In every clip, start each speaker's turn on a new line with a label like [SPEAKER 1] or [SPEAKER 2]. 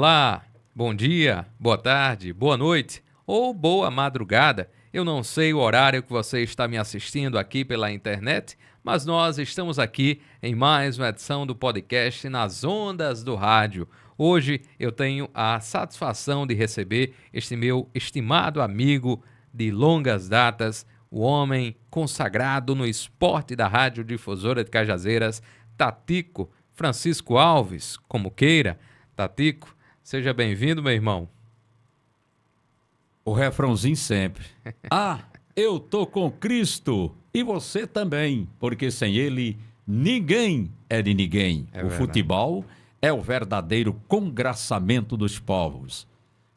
[SPEAKER 1] Olá, bom dia, boa tarde, boa noite ou boa madrugada. Eu não sei o horário que você está me assistindo aqui pela internet, mas nós estamos aqui em mais uma edição do podcast Nas Ondas do Rádio. Hoje eu tenho a satisfação de receber este meu estimado amigo de longas datas, o homem consagrado no esporte da Rádio Difusora de Cajazeiras, Tatico Francisco Alves, como queira. Tatico, seja bem-vindo, meu irmão.
[SPEAKER 2] O refrãozinho sempre. Ah, eu tô com Cristo e você também, porque sem ele ninguém é de ninguém.
[SPEAKER 1] É
[SPEAKER 2] O
[SPEAKER 1] verdade.
[SPEAKER 2] futebol é o verdadeiro congraçamento dos povos.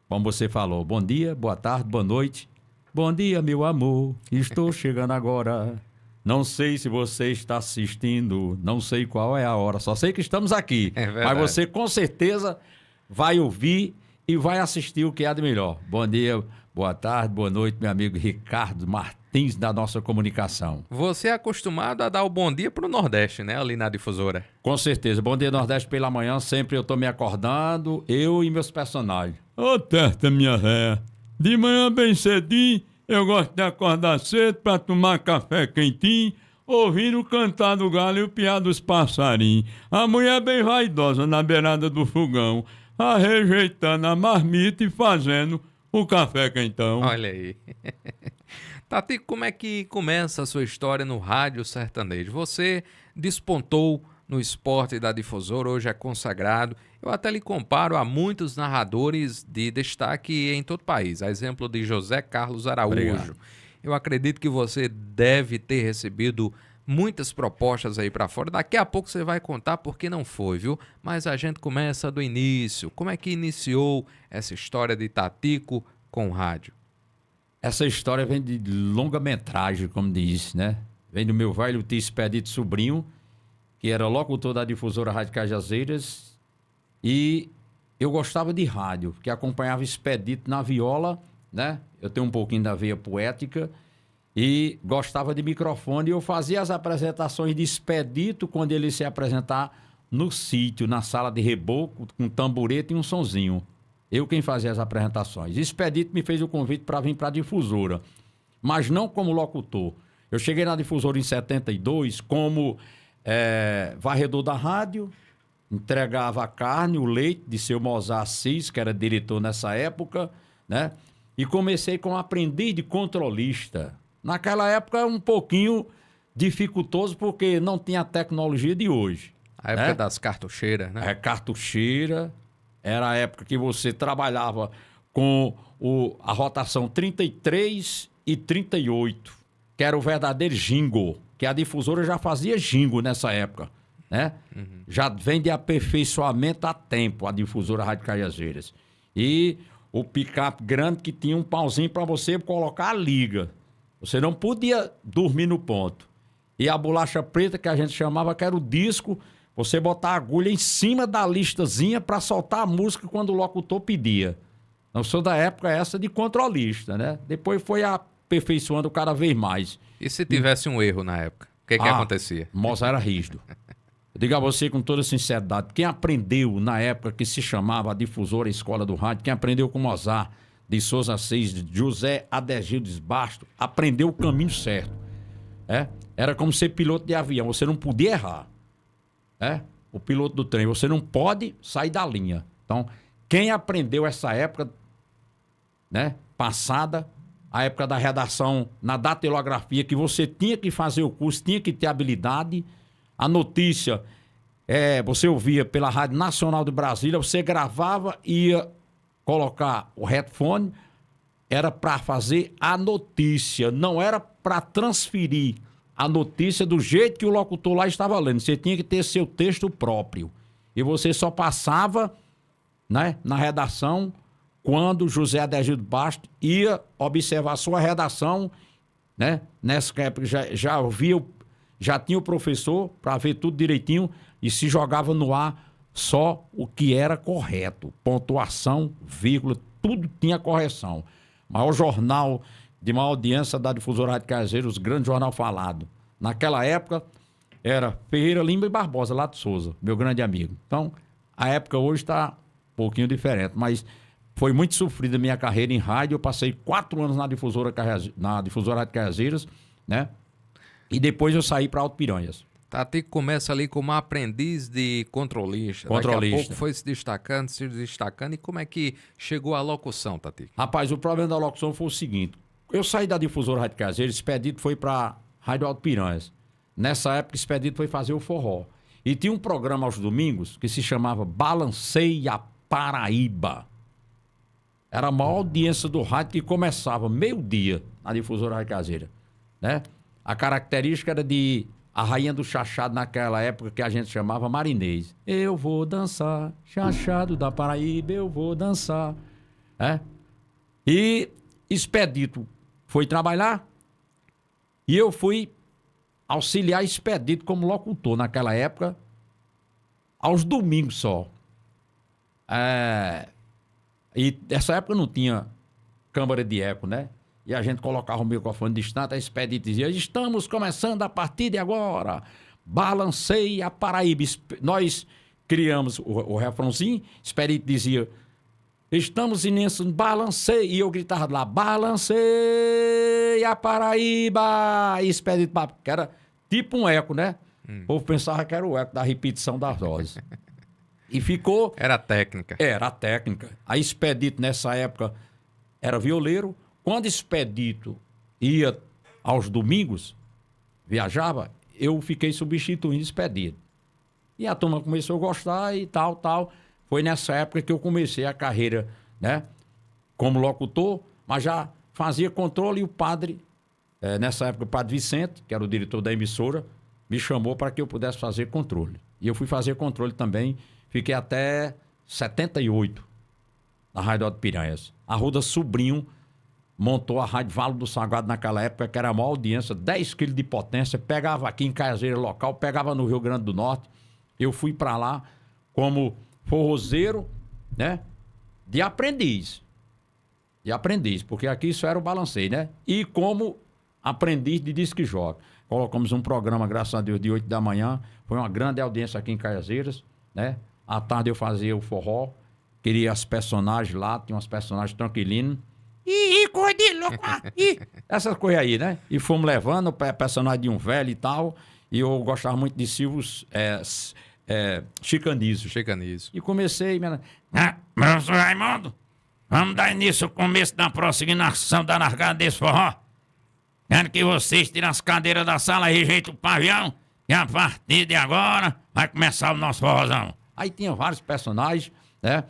[SPEAKER 2] Como você falou, bom dia, boa tarde, boa noite. Bom dia, meu amor, estou chegando agora. Não sei se você está assistindo, não sei qual é a hora, só sei que estamos aqui.
[SPEAKER 1] É
[SPEAKER 2] Mas
[SPEAKER 1] verdade.
[SPEAKER 2] você com certeza vai ouvir e vai assistir o que há de melhor. Bom dia, boa tarde, boa noite, meu amigo Ricardo Martins da nossa comunicação.
[SPEAKER 1] Você é acostumado a dar o bom dia pro Nordeste, né? Ali na difusora.
[SPEAKER 2] Com certeza. Bom dia, Nordeste, pela manhã. Sempre eu tô me acordando, eu e meus personagens. Ô, testa, minha véia. De manhã bem cedinho, eu gosto de acordar cedo pra tomar café quentinho, ouvindo o cantar do galo e o piar dos passarinhos. A mulher bem vaidosa na beirada do fogão, rejeitando a marmita e fazendo o café quentão.
[SPEAKER 1] Olha aí. Tati, como é que começa a sua história no rádio sertanejo? Você despontou no esporte da difusora, hoje é consagrado. Eu até lhe comparo a muitos narradores de destaque em todo o país, a exemplo de José Carlos Araújo.
[SPEAKER 2] Obrigado.
[SPEAKER 1] Eu acredito que você deve ter recebido muitas propostas aí para fora. Daqui a pouco você vai contar por que não foi, viu? Mas a gente começa do início. Como é que iniciou essa história de Tatico com o rádio?
[SPEAKER 2] Essa história vem de longa-metragem, como diz, né? Vem do meu velho tio Expedito Sobrinho, que era locutor da difusora Rádio Cajazeiras, e eu gostava de rádio, porque acompanhava Expedito na viola, né? Eu tenho um pouquinho da veia poética, e gostava de microfone, e eu fazia as apresentações de Expedito quando ele se apresentar no sítio, na sala de reboco, com um tamborete e um sonzinho. Eu quem fazia as apresentações. Expedito me fez o convite para vir para a difusora, mas não como locutor. Eu cheguei na difusora em 72 como varredor da rádio, entregava a carne, o leite de seu Mozart Assis, que era diretor nessa época, né? E comecei como aprendiz de controlista. Naquela época um pouquinho dificultoso porque não tinha a tecnologia de hoje.
[SPEAKER 1] A época
[SPEAKER 2] né?
[SPEAKER 1] das cartucheiras, né?
[SPEAKER 2] Cartucheira. Era a época que você trabalhava com a rotação 33 e 38, que era o verdadeiro jingle, que a difusora já fazia jingle nessa época, né? Já vem de aperfeiçoamento a tempo a difusora Rádio Cajazeiras. E o picape grande que tinha um pauzinho para você colocar a liga. Você não podia dormir no ponto. E a bolacha preta, que a gente chamava, que era o disco, você botar a agulha em cima da listazinha para soltar a música quando o locutor pedia. Eu sou da época essa de controlista, né? Depois foi aperfeiçoando cada vez mais.
[SPEAKER 1] E se tivesse um erro na época? O que acontecia?
[SPEAKER 2] Mozart era rígido. Eu digo a você com toda sinceridade, quem aprendeu na época que se chamava a difusora Escola do Rádio, quem aprendeu com Mozart, de Souza Assis, de José Adegildes Basto, aprendeu o caminho certo. Era como ser piloto de avião, você não podia errar. O piloto do trem, você não pode sair da linha. Então, quem aprendeu essa época, né, passada, a época da redação na datilografia, que você tinha que fazer o curso, tinha que ter habilidade, a notícia, você ouvia pela Rádio Nacional de Brasília, você gravava e ia colocar o headphone, era para fazer a notícia, não era para transferir a notícia do jeito que o locutor lá estava lendo. Você tinha que ter seu texto próprio. E você só passava, né, na redação quando José Adegildo Basto ia observar a sua redação, né? Nessa época já tinha o professor para ver tudo direitinho e se jogava no ar só o que era correto. Pontuação, vírgula, tudo tinha correção. Maior jornal de maior audiência da difusora Rádio Cajazeiras, grande jornal falado. Naquela época, era Ferreira Lima e Barbosa, lá de Souza, meu grande amigo. Então, a época hoje está pouquinho diferente, mas foi muito sofrida a minha carreira em rádio. Eu passei 4 anos na difusora Rádio Cajazeiras, né? E depois eu saí para Alto Piranhas.
[SPEAKER 1] Tati começa ali como aprendiz de controlista. Daqui a pouco foi se destacando. E como é que chegou à locução, Tati?
[SPEAKER 2] Rapaz, o problema da locução foi o seguinte. Eu saí da difusora Rádio Cajazeiras, Expedito foi para Rádio Alto Piranhas. Nessa época, Expedito foi fazer o forró. E tinha um programa aos domingos que se chamava Balanceia Paraíba. Era a maior audiência do rádio, que começava meio-dia na difusora Rádio Caseira, né? A característica era de a rainha do chachado naquela época, que a gente chamava Marinês. Eu vou dançar, chachado da Paraíba, eu vou dançar. É? E Expedito foi trabalhar e eu fui auxiliar Expedito como locutor naquela época, aos domingos só. E nessa época não tinha câmara de eco, né? E a gente colocava o microfone distante, a Expedito dizia: estamos começando a partir de agora. Balanceia Paraíba. Nós criamos o refrãozinho, Expedito dizia: estamos início, balanceia. E eu gritava lá: balanceia Paraíba. E Expedito, que era tipo um eco, né? O povo pensava que era o eco da repetição das vozes. E ficou...
[SPEAKER 1] Era a técnica.
[SPEAKER 2] Era a técnica. A Expedito, nessa época, era violeiro. Quando Expedito ia aos domingos, viajava, eu fiquei substituindo Expedito. E a turma começou a gostar e tal. Foi nessa época que eu comecei a carreira, né, como locutor, mas já fazia controle. E o padre, nessa época, o padre Vicente, que era o diretor da emissora, me chamou para que eu pudesse fazer controle. E eu fui fazer controle também. Fiquei até 78 na Rádio Alto Piranhas. A Ruda Sobrinho montou a Rádio Vale do Sagrado naquela época, que era a maior audiência, 10 quilos de potência, pegava aqui em Cajazeira local, pegava no Rio Grande do Norte. Eu fui para lá como forrozeiro, né? De aprendiz, porque aqui isso era o balanceio, né? E como aprendiz de disc jockey. Colocamos um programa, graças a Deus, de 8 da manhã. Foi uma grande audiência aqui em Cajazeiras, né? À tarde eu fazia o forró, queria as personagens lá, tinha umas personagens tranquilinas. Coisa de louco! Essas coisas aí, né? E fomos levando o personagem de um velho e tal. E eu gostava muito de Silvio Chicanísio. E comecei... Professor Raimundo, vamos dar início ao começo da prossignação da largada desse forró. Quero que vocês tirem as cadeiras da sala, rejeitem o pavião, e a partir de agora vai começar o nosso forrozão. Aí tinha vários personagens, né?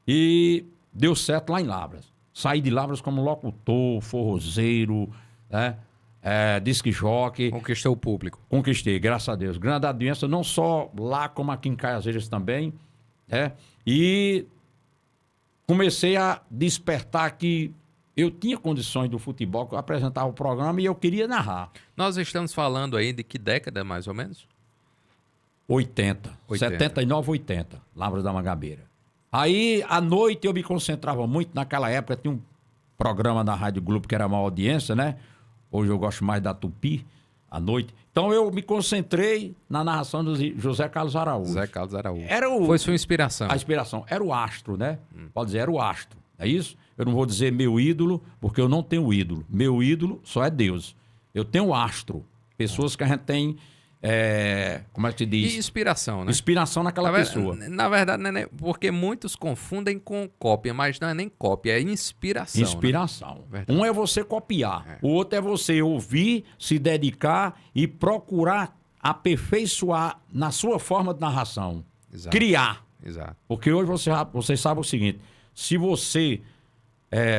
[SPEAKER 2] E deu certo lá em Lavras. Saí de Lavras como locutor, forrozeiro, né? Disc jockey.
[SPEAKER 1] Conquistou o público.
[SPEAKER 2] Conquistei, graças a Deus. Grande audiência, não só lá como aqui em Cajazeiras também, né? E comecei a despertar que eu tinha condições do futebol, que eu apresentava o programa e eu queria narrar.
[SPEAKER 1] Nós estamos falando aí de que década, mais ou menos?
[SPEAKER 2] 80. 79, 80. Lavras da Mangabeira. Aí, à noite, eu me concentrava muito. Naquela época, tinha um programa na Rádio Globo que era a maior audiência, né? Hoje eu gosto mais da Tupi, à noite. Então, eu me concentrei na narração do José Carlos Araújo.
[SPEAKER 1] José Carlos Araújo.
[SPEAKER 2] Foi
[SPEAKER 1] sua inspiração.
[SPEAKER 2] A inspiração. Era o astro, né? Pode dizer, era o astro. É isso? Eu não vou dizer meu ídolo, porque eu não tenho ídolo. Meu ídolo só é Deus. Eu tenho astro. Pessoas que a gente tem... como é que se diz?
[SPEAKER 1] E inspiração, né?
[SPEAKER 2] Inspiração naquela pessoa.
[SPEAKER 1] Na verdade, né, porque muitos confundem com cópia, mas não é nem cópia, é inspiração.
[SPEAKER 2] Inspiração.
[SPEAKER 1] Né?
[SPEAKER 2] Um é você copiar, o outro é você ouvir, se dedicar e procurar aperfeiçoar na sua forma de narração.
[SPEAKER 1] Exato.
[SPEAKER 2] Criar.
[SPEAKER 1] Exato.
[SPEAKER 2] Porque hoje você sabe o seguinte, se você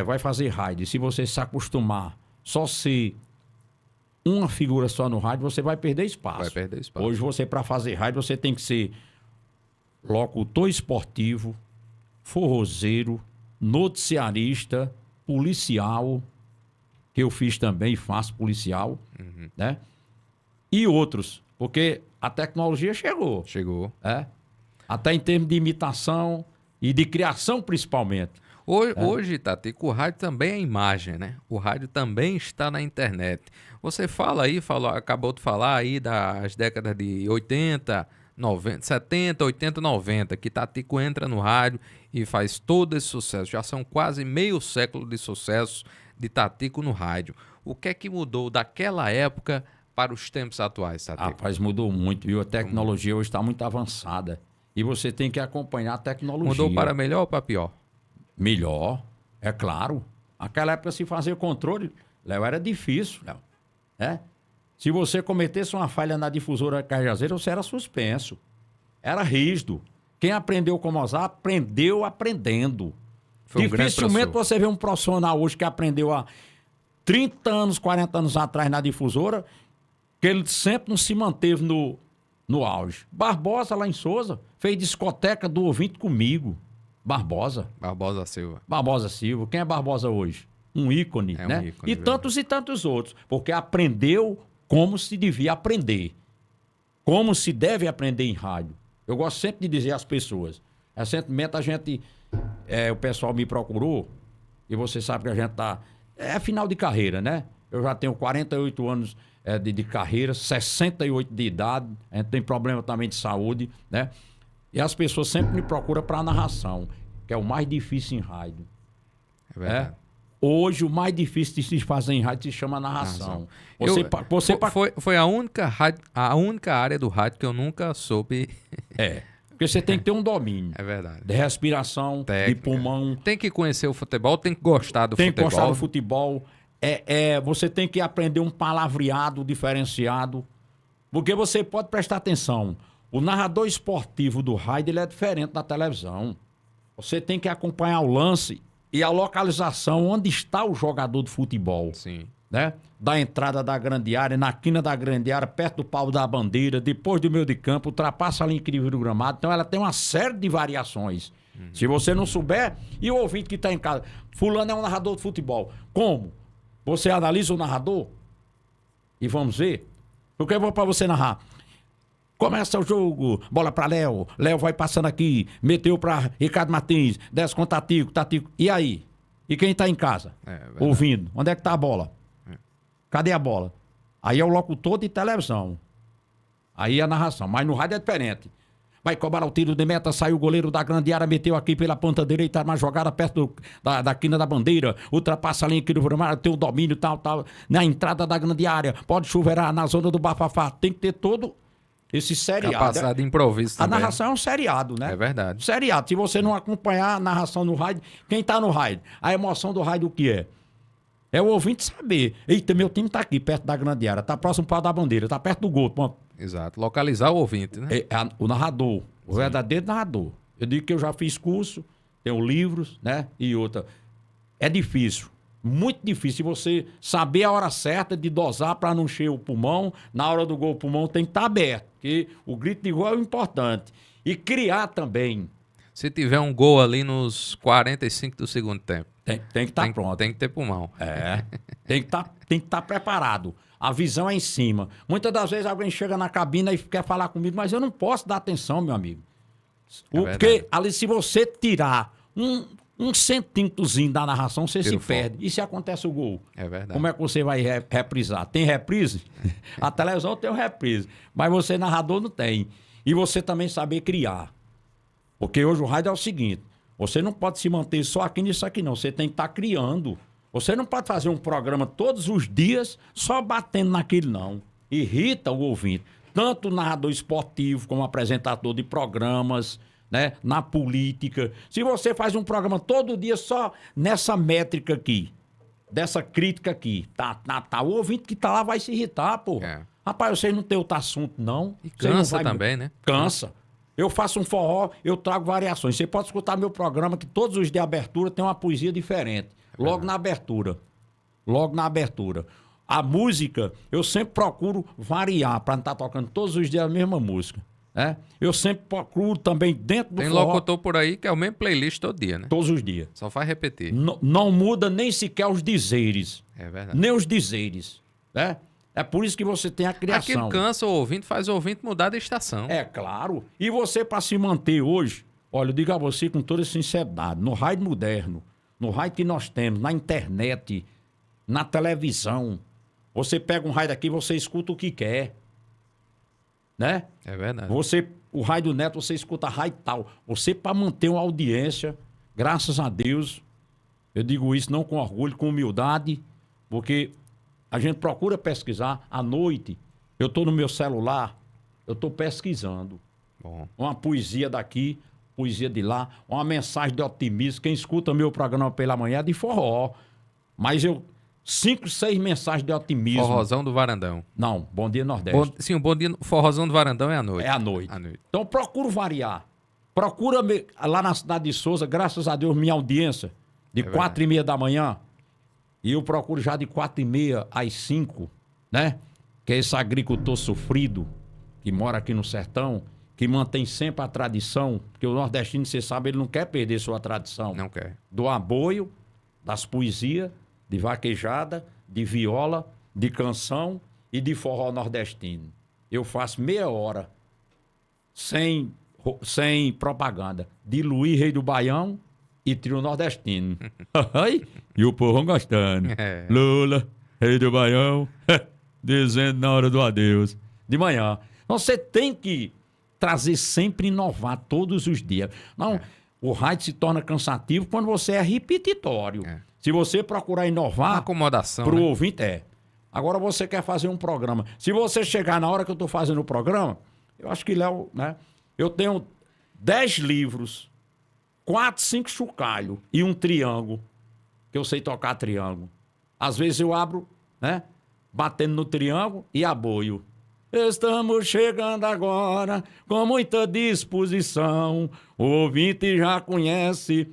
[SPEAKER 2] vai fazer rádio, se você se acostumar só ser uma figura só no rádio, você vai perder espaço. Hoje você, para fazer rádio, você tem que ser locutor esportivo, forrozeiro, noticiarista, policial, que eu fiz também e faço policial, né? E outros, porque a tecnologia chegou. Até em termos de imitação e de criação, principalmente.
[SPEAKER 1] Hoje, Tati, o rádio também é imagem, né? O rádio também está na internet. Você fala aí, acabou de falar aí das décadas de 80, 90, 70, 80, 90, que Tatico entra no rádio e faz todo esse sucesso. Já são quase meio século de sucesso de Tatico no rádio. O que é que mudou daquela época para os tempos atuais, Tatico?
[SPEAKER 2] Rapaz, mudou muito, viu? A tecnologia hoje está muito avançada. E você tem que acompanhar a tecnologia.
[SPEAKER 1] Mudou para melhor ou para pior?
[SPEAKER 2] Melhor, é claro. Naquela época, se fazer controle, Léo, era difícil, Léo. Né? Se você cometesse uma falha na difusora Cajazeira, você era suspenso. Era rígido. Quem aprendeu como usar, aprendeu aprendendo.
[SPEAKER 1] Foi um grande
[SPEAKER 2] Dificilmente
[SPEAKER 1] professor.
[SPEAKER 2] você vê um profissional hoje que aprendeu há 30 anos, 40 anos atrás na difusora, que ele sempre não se manteve no auge. Barbosa, lá em Souza, fez discoteca do ouvinte comigo. Barbosa.
[SPEAKER 1] Barbosa Silva.
[SPEAKER 2] Barbosa Silva. Quem é Barbosa hoje? Um ícone,
[SPEAKER 1] É um
[SPEAKER 2] né?
[SPEAKER 1] ícone,
[SPEAKER 2] E tantos e tantos outros. Porque aprendeu como se devia aprender. Como se deve aprender em rádio. Eu gosto sempre de dizer às pessoas. Recentemente a gente... o pessoal me procurou e você sabe que a gente tá... É final de carreira, né? Eu já tenho 48 anos de carreira, 68 de idade. A gente tem problema também de saúde, né? E as pessoas sempre me procuram para narração, que é o mais difícil em rádio.
[SPEAKER 1] É verdade.
[SPEAKER 2] Hoje, o mais difícil de se fazer em rádio se chama narração.
[SPEAKER 1] Foi a única área do rádio que eu nunca soube.
[SPEAKER 2] Porque você tem que ter um domínio.
[SPEAKER 1] É verdade.
[SPEAKER 2] De respiração,
[SPEAKER 1] Técnica.
[SPEAKER 2] de pulmão.
[SPEAKER 1] Tem que conhecer o futebol, tem que gostar do
[SPEAKER 2] Tem
[SPEAKER 1] futebol.
[SPEAKER 2] que gostar do futebol. Você tem que aprender um palavreado diferenciado. Porque você pode prestar atenção. O narrador esportivo do rádio ele é diferente da televisão. Você tem que acompanhar o lance e a localização onde está o jogador de futebol.
[SPEAKER 1] Sim.
[SPEAKER 2] Né? Da entrada da grande área, na quina da grande área, perto do pau da bandeira, depois do meio de campo, ultrapassa a linha incrível do gramado. Então ela tem uma série de variações. Se você não souber, e o ouvinte que está em casa, fulano é um narrador de futebol. Como? Você analisa o narrador e vamos ver. O que eu vou para você narrar? Começa o jogo, bola para Léo, Léo vai passando aqui, meteu para Ricardo Martins, desce com Tatico. E aí? E quem tá em casa? Ouvindo, onde é que tá a bola? Cadê a bola? Aí é o locutor de televisão. Aí é a narração, mas no rádio é diferente. Vai cobrar o tiro de meta, saiu o goleiro da grande área, meteu aqui pela ponta direita, uma jogada perto da quina da bandeira, ultrapassa a linha aqui do Brumário, tem o domínio, tal, na entrada da grande área, pode chuveirar na zona do bafafá, tem que ter todo esse seriado.
[SPEAKER 1] Capacidade de improviso também.
[SPEAKER 2] A narração é um seriado, né?
[SPEAKER 1] É verdade.
[SPEAKER 2] Seriado. Se você não acompanhar a narração no rádio, quem tá no rádio? A emoção do rádio o que é? É o ouvinte saber. Eita, meu time tá aqui, perto da grande área, tá próximo ao pau da bandeira, tá perto do gol. Pronto.
[SPEAKER 1] Exato. Localizar o ouvinte, né?
[SPEAKER 2] O narrador, o verdadeiro narrador. Eu digo que eu já fiz curso, tenho livros, né? E outra. É difícil. Muito difícil você saber a hora certa de dosar para não encher o pulmão. Na hora do gol, o pulmão tem que estar aberto, porque o grito de gol é o importante. E criar também.
[SPEAKER 1] Se tiver um gol ali nos 45 do segundo tempo.
[SPEAKER 2] Tem que estar pronto.
[SPEAKER 1] Tem que ter pulmão.
[SPEAKER 2] Tem que estar preparado. A visão é em cima. Muitas das vezes alguém chega na cabina e quer falar comigo, mas eu não posso dar atenção, meu amigo. Porque ali, se você tirar um centímetrozinho da narração, você se perde. E se acontece o gol?
[SPEAKER 1] É verdade.
[SPEAKER 2] Como é que você vai reprisar? Tem reprise? A televisão tem reprise, mas você, narrador, não tem. E você também saber criar. Porque hoje o rádio é o seguinte, você não pode se manter só aqui nisso aqui, não. Você tem que estar criando. Você não pode fazer um programa todos os dias só batendo naquilo, não. Irrita o ouvinte. Tanto o narrador esportivo como apresentador de programas, né, na política. Se você faz um programa todo dia só nessa métrica aqui, dessa crítica aqui, tá, o ouvinte que tá lá vai se irritar, pô. Rapaz, vocês não tem outro assunto, não.
[SPEAKER 1] E cansa também, né?
[SPEAKER 2] Cansa. Eu faço um forró, eu trago variações. Você pode escutar meu programa, que todos os dias de abertura tem uma poesia diferente. Logo na abertura. A música, eu sempre procuro variar, para não estar tocando todos os dias a mesma música. Né? Eu sempre procuro também dentro do
[SPEAKER 1] forró...
[SPEAKER 2] Tem
[SPEAKER 1] locutor por aí que é o mesmo playlist todo dia, né?
[SPEAKER 2] Todos os dias.
[SPEAKER 1] Só faz repetir.
[SPEAKER 2] Não muda nem sequer os dizeres.
[SPEAKER 1] É verdade.
[SPEAKER 2] Nem os dizeres. Né? É por isso que você tem a criação.
[SPEAKER 1] Aquilo cansa o ouvinte, faz o ouvinte mudar de estação.
[SPEAKER 2] É claro. E você, para se manter hoje, olha, eu digo a você com toda sinceridade, no rádio moderno, no rádio que nós temos, na internet, na televisão, você pega um rádio aqui, você escuta o que quer. Né?
[SPEAKER 1] É verdade.
[SPEAKER 2] o Rádio Neto, você escuta Rádio tal. Você, para manter uma audiência, graças a Deus, eu digo isso não com orgulho, com humildade, porque a gente procura pesquisar à noite. Eu estou no meu celular, eu estou pesquisando.
[SPEAKER 1] Bom.
[SPEAKER 2] Uma poesia daqui, poesia de lá, uma mensagem de otimismo. Quem escuta meu programa pela manhã é de forró. Mas 5, 6 mensagens de otimismo.
[SPEAKER 1] Forrozão do Varandão.
[SPEAKER 2] Não, Bom Dia Nordeste.
[SPEAKER 1] Sim, o bom dia, forrozão do Varandão é à noite.
[SPEAKER 2] É à noite.
[SPEAKER 1] À noite.
[SPEAKER 2] Então procuro variar. Procura lá na cidade de Souza, graças a Deus, minha audiência, de 4h30 da manhã. E eu procuro já de 4h30 às 5, né? Que é esse agricultor sofrido, que mora aqui no sertão, que mantém sempre a tradição, porque o nordestino, você sabe, ele não quer perder sua tradição.
[SPEAKER 1] Não quer.
[SPEAKER 2] Do aboio, das poesias, de vaquejada, de viola, de canção e de forró nordestino. Eu faço meia hora sem propaganda de Luiz Rei do Baião e trio nordestino. E o povo gostando.
[SPEAKER 1] É.
[SPEAKER 2] Lula, Rei do Baião, dizendo na hora do adeus. De manhã. Então você tem que trazer sempre inovar todos os dias. Não, o rádio se torna cansativo quando você é repetitório. Se você procurar inovar...
[SPEAKER 1] Uma acomodação,
[SPEAKER 2] para o
[SPEAKER 1] né?
[SPEAKER 2] ouvinte, Agora você quer fazer um programa. Se você chegar na hora que eu estou fazendo o programa, eu acho que, Léo, né? Eu tenho 10 livros, 4, 5 chocalhos e um triângulo, que eu sei tocar triângulo. Às vezes eu abro, né? Batendo no triângulo e aboio. Estamos chegando agora com muita disposição. O ouvinte já conhece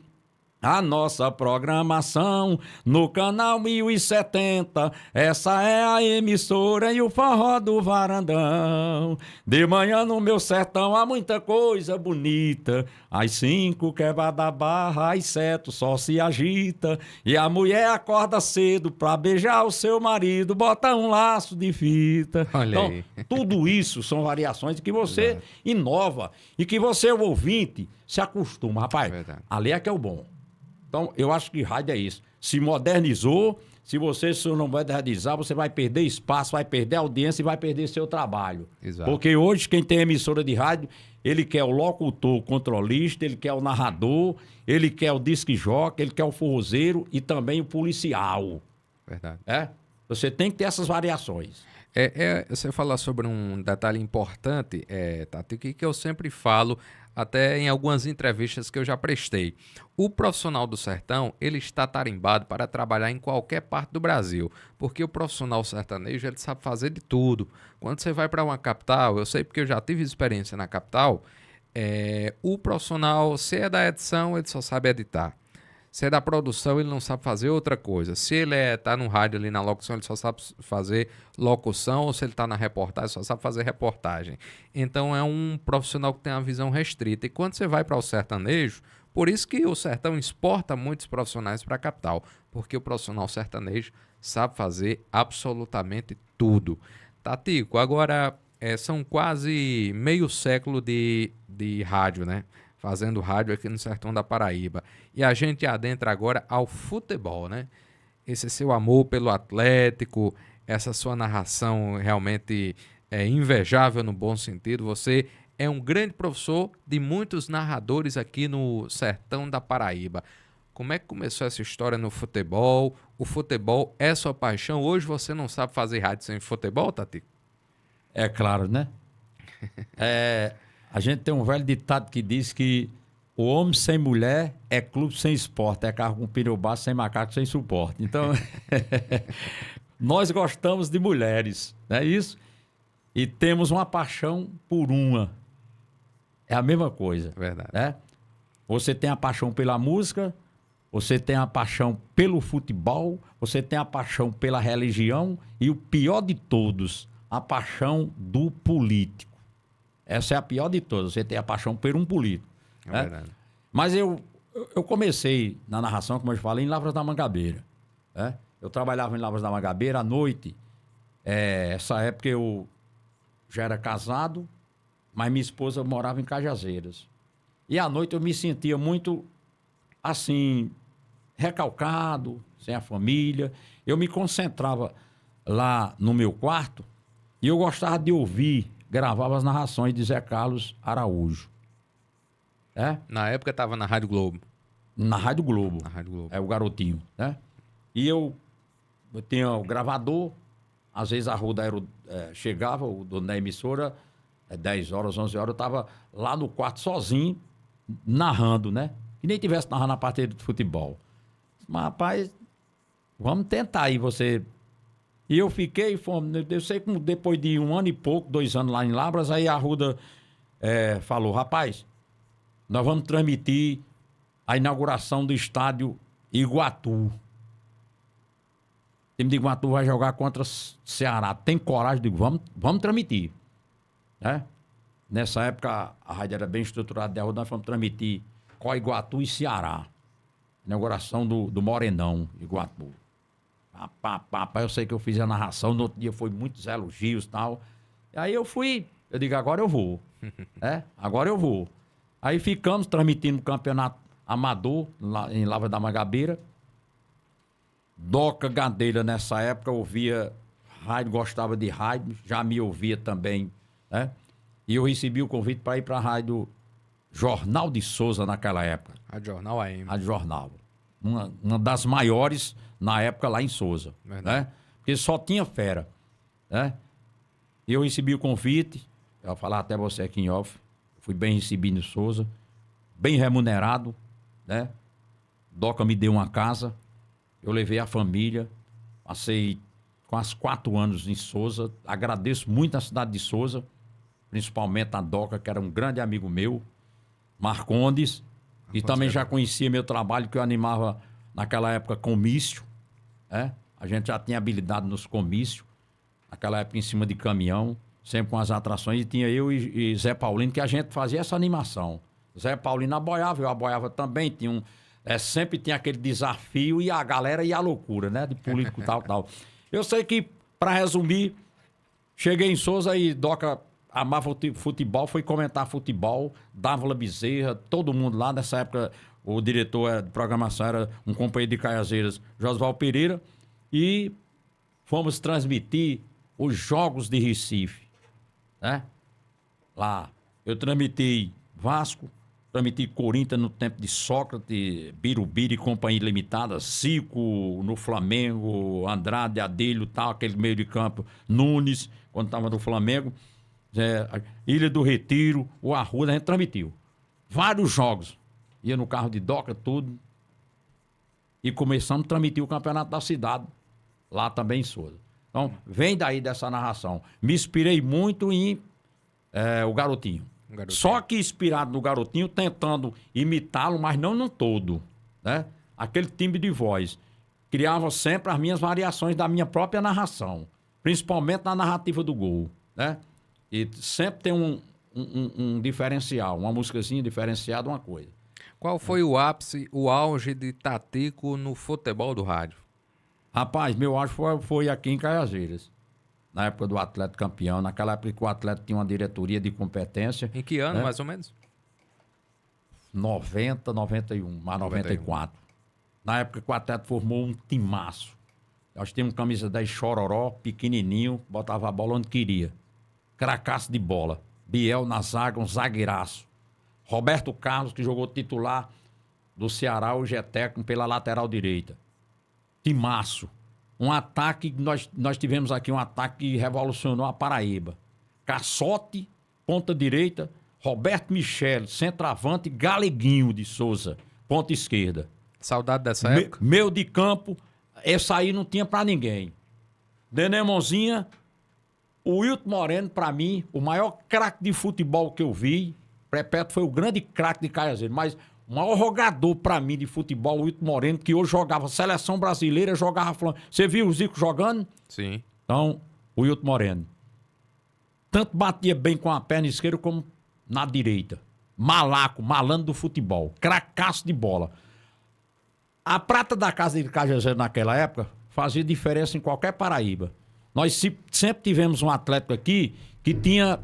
[SPEAKER 2] a nossa programação no canal 1070. Essa é a emissora e o forró do Varandão. De manhã no meu sertão há muita coisa bonita. Às 5 quebra da barra, às 7 só se agita. E a mulher acorda cedo pra beijar o seu marido, bota um laço de fita.
[SPEAKER 1] Olha aí.
[SPEAKER 2] Tudo isso são variações que você inova e que você, o ouvinte, se acostuma. Rapaz, ali é que é o bom. Então, eu acho que rádio é isso. Se modernizou, se você não modernizar, você vai perder espaço, vai perder audiência e vai perder seu trabalho.
[SPEAKER 1] Exato.
[SPEAKER 2] Porque hoje, quem tem emissora de rádio, ele quer o locutor, o controlista, ele quer o narrador, ele quer o disc-jockey, ele quer o forrozeiro e também o policial.
[SPEAKER 1] Verdade.
[SPEAKER 2] Você tem que ter essas variações.
[SPEAKER 1] Você falar sobre um detalhe importante, Tati, que eu sempre falo, até em algumas entrevistas que eu já prestei. O profissional do sertão, ele está tarimbado para trabalhar em qualquer parte do Brasil, porque o profissional sertanejo, ele sabe fazer de tudo. Quando você vai para uma capital, eu sei porque eu já tive experiência na capital, o profissional, se é da edição, ele só sabe editar. Se é da produção, ele não sabe fazer outra coisa. Se ele tá no rádio ali na locução, ele só sabe fazer locução, ou se ele tá na reportagem, só sabe fazer reportagem. Então é um profissional que tem uma visão restrita. E quando você vai para o sertanejo, por isso que o sertão exporta muitos profissionais para a capital, porque o profissional sertanejo sabe fazer absolutamente tudo. Tatico, agora são quase meio século de rádio, né? Fazendo rádio aqui no sertão da Paraíba. E a gente adentra agora ao futebol, né? Esse seu amor pelo Atlético, essa sua narração realmente é invejável no bom sentido. Você é um grande professor de muitos narradores aqui no sertão da Paraíba. Como é que começou essa história no futebol? O futebol é sua paixão? Hoje você não sabe fazer rádio sem futebol, Tati?
[SPEAKER 2] É claro, né? A gente tem um velho ditado que diz que o homem sem mulher é clube sem esporte, é carro com pneu baixo sem macaco sem suporte. Então, nós gostamos de mulheres, não é isso? E temos uma paixão por uma. É a mesma coisa.
[SPEAKER 1] Verdade.
[SPEAKER 2] Né? Você tem a paixão pela música, você tem a paixão pelo futebol, você tem a paixão pela religião e o pior de todos, a paixão do político. Essa é a pior de todas. Você tem a paixão por um político.
[SPEAKER 1] É verdade.
[SPEAKER 2] Mas eu comecei na narração, como eu falei, em Lavras da Mangabeira. Né? Eu trabalhava em Lavras da Mangabeira à noite. Essa época eu já era casado, mas minha esposa morava em Cajazeiras. E à noite eu me sentia muito, assim, recalcado, sem a família. Eu me concentrava lá no meu quarto e eu gostava de ouvir gravava as narrações de Zé Carlos Araújo.
[SPEAKER 1] Na época estava na Rádio Globo.
[SPEAKER 2] Na Rádio Globo.
[SPEAKER 1] Na Rádio Globo.
[SPEAKER 2] É o garotinho, né? E eu tinha o gravador, às vezes a Ruda chegava, o dono da emissora, 10 horas, 11 horas, eu tava lá no quarto sozinho, narrando, né? Que nem tivesse narrando a partida de futebol. Mas, rapaz, vamos tentar aí você. E eu fiquei, eu sei que depois de 1 ano e pouco, 2 anos lá em Lavras, aí a Ruda falou, rapaz, nós vamos transmitir a inauguração do estádio Iguatu. O time de Iguatu vai jogar contra Ceará. Tem coragem? Digo, vamos transmitir. Né? Nessa época, a rádio era bem estruturada, nós fomos transmitir Iguatu e Ceará. Inauguração do Morenão, Iguatu. Eu sei que eu fiz a narração, no outro dia foi muitos elogios e tal. E aí eu digo, agora eu vou. Agora eu vou. Aí ficamos transmitindo o campeonato amador, lá em Lavra da Mangabeira. Doca Gadelha, nessa época, ouvia rádio, gostava de rádio, já me ouvia também, né? E eu recebi o convite para ir para a rádio Jornal de Souza naquela época.
[SPEAKER 1] Rádio Jornal AM.
[SPEAKER 2] Rádio Jornal. Uma das maiores na época lá em Souza. Né? Porque só tinha fera. Né? Eu recebi o convite, eu vou falar até você aqui em off, fui bem recebido em Souza, bem remunerado, né? Doca me deu uma casa, eu levei a família, passei quase 4 anos em Souza, agradeço muito a cidade de Souza, principalmente a Doca, que era um grande amigo meu, Marcondes, e também já conhecia meu trabalho, que eu animava naquela época comício, né? A gente já tinha habilidade nos comícios, naquela época em cima de caminhão, sempre com as atrações, e tinha eu e Zé Paulino, que a gente fazia essa animação. Zé Paulino aboiava, eu aboiava também, sempre tinha aquele desafio e a galera ia à loucura, né? De político tal. Eu sei que, para resumir, cheguei em Souza e Doca amava futebol, foi comentar futebol, Dávola Bezerra, todo mundo lá. Nessa época, o diretor de programação era um companheiro de Caiazeiras, Josval Pereira, e fomos transmitir os Jogos de Recife, né? Lá, eu transmiti Vasco, transmiti Corinthians no tempo de Sócrates, Birubiru e Companhia Limitada, Zico no Flamengo, Andrade, Adélio, tal, aquele meio de campo, Nunes, quando estava no Flamengo, Ilha do Retiro, o Arruda, a gente transmitiu. Vários jogos. Ia no carro de Doca, tudo. E começamos a transmitir o campeonato da cidade, lá também em Souza. Então, vem daí dessa narração. Me inspirei muito em o Garotinho. Só que inspirado no Garotinho, tentando imitá-lo, mas não no todo, né? Aquele timbre de voz. Criava sempre as minhas variações da minha própria narração, principalmente na narrativa do gol, né? E sempre tem um diferencial, uma musicazinha diferenciada, uma coisa.
[SPEAKER 1] Qual foi o ápice, o auge de Tatico no futebol do rádio?
[SPEAKER 2] Rapaz, meu auge foi aqui em Caiazeiras. Na época do Atlético campeão, naquela época que o Atlético tinha uma diretoria de competência.
[SPEAKER 1] Em que ano,
[SPEAKER 2] né?
[SPEAKER 1] mais ou menos?
[SPEAKER 2] 90, 91, mais 94. Na época que o Atlético formou um timaço. Nós tínhamos camisa 10 Chororó, pequenininho, botava a bola onde queria. Cracaço de bola. Biel na zaga, um zagueiraço. Roberto Carlos, que jogou titular do Ceará, hoje é técnico pela lateral direita. Timaço. Um ataque, nós tivemos aqui um ataque que revolucionou a Paraíba. Caçote, ponta direita, Roberto Michele, centroavante, Galeguinho de Souza, ponta esquerda.
[SPEAKER 1] Saudade dessa época?
[SPEAKER 2] Meu de campo, essa aí não tinha pra ninguém. Denemonzinha, o Wilton Moreno, pra mim, o maior craque de futebol que eu vi, Perpétuo foi o grande craque de Caiazeiras, mas o maior jogador pra mim de futebol, o Wilton Moreno, que hoje jogava seleção brasileira, jogava Flamengo. Você viu o Zico jogando?
[SPEAKER 1] Sim.
[SPEAKER 2] Então, o Wilton Moreno. Tanto batia bem com a perna esquerda como na direita. Malaco, malandro do futebol. Cracaço de bola. A prata da casa de Cajazeiras naquela época fazia diferença em qualquer Paraíba. Nós sempre tivemos um Atlético aqui que tinha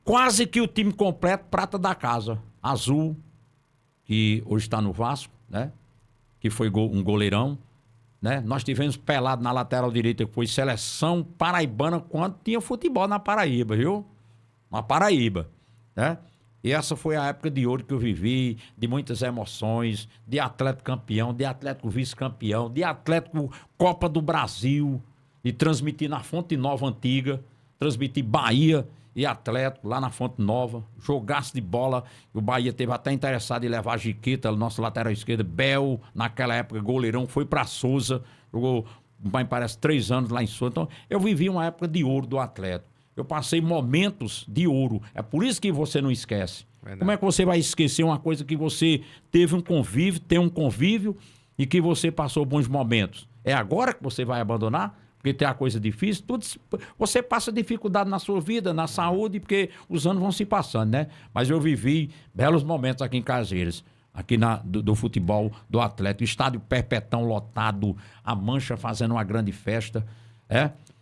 [SPEAKER 2] quase que o time completo prata da casa. Azul, que hoje está no Vasco, né? Que foi um goleirão, né? Nós tivemos Pelado na lateral direita, que foi seleção paraibana quando tinha futebol na Paraíba, viu? na Paraíba, né? E essa foi a época de ouro que eu vivi, de muitas emoções, de Atlético campeão, de Atlético vice-campeão, de Atlético Copa do Brasil, e transmitir na Fonte Nova Antiga, transmitir Bahia e Atlético lá na Fonte Nova, jogasse de bola, o Bahia teve até interessado em levar a Jiqueta, nosso lateral esquerdo, Bel, naquela época, goleirão, foi pra Souza, jogou, parece, 3 anos lá em Souza. Então, eu vivi uma época de ouro do Atlético. Eu passei momentos de ouro. É por isso que você não esquece.
[SPEAKER 1] Verdade.
[SPEAKER 2] Como é que você vai esquecer uma coisa que você teve um convívio, tem um convívio e que você passou bons momentos? É agora que você vai abandonar? Porque tem a coisa difícil? Você passa dificuldade na sua vida, na saúde, porque os anos vão se passando, né? Mas eu vivi belos momentos aqui em Cajazeiras, aqui do futebol do Atlético. Estádio Perpetão lotado, a Mancha fazendo uma grande festa,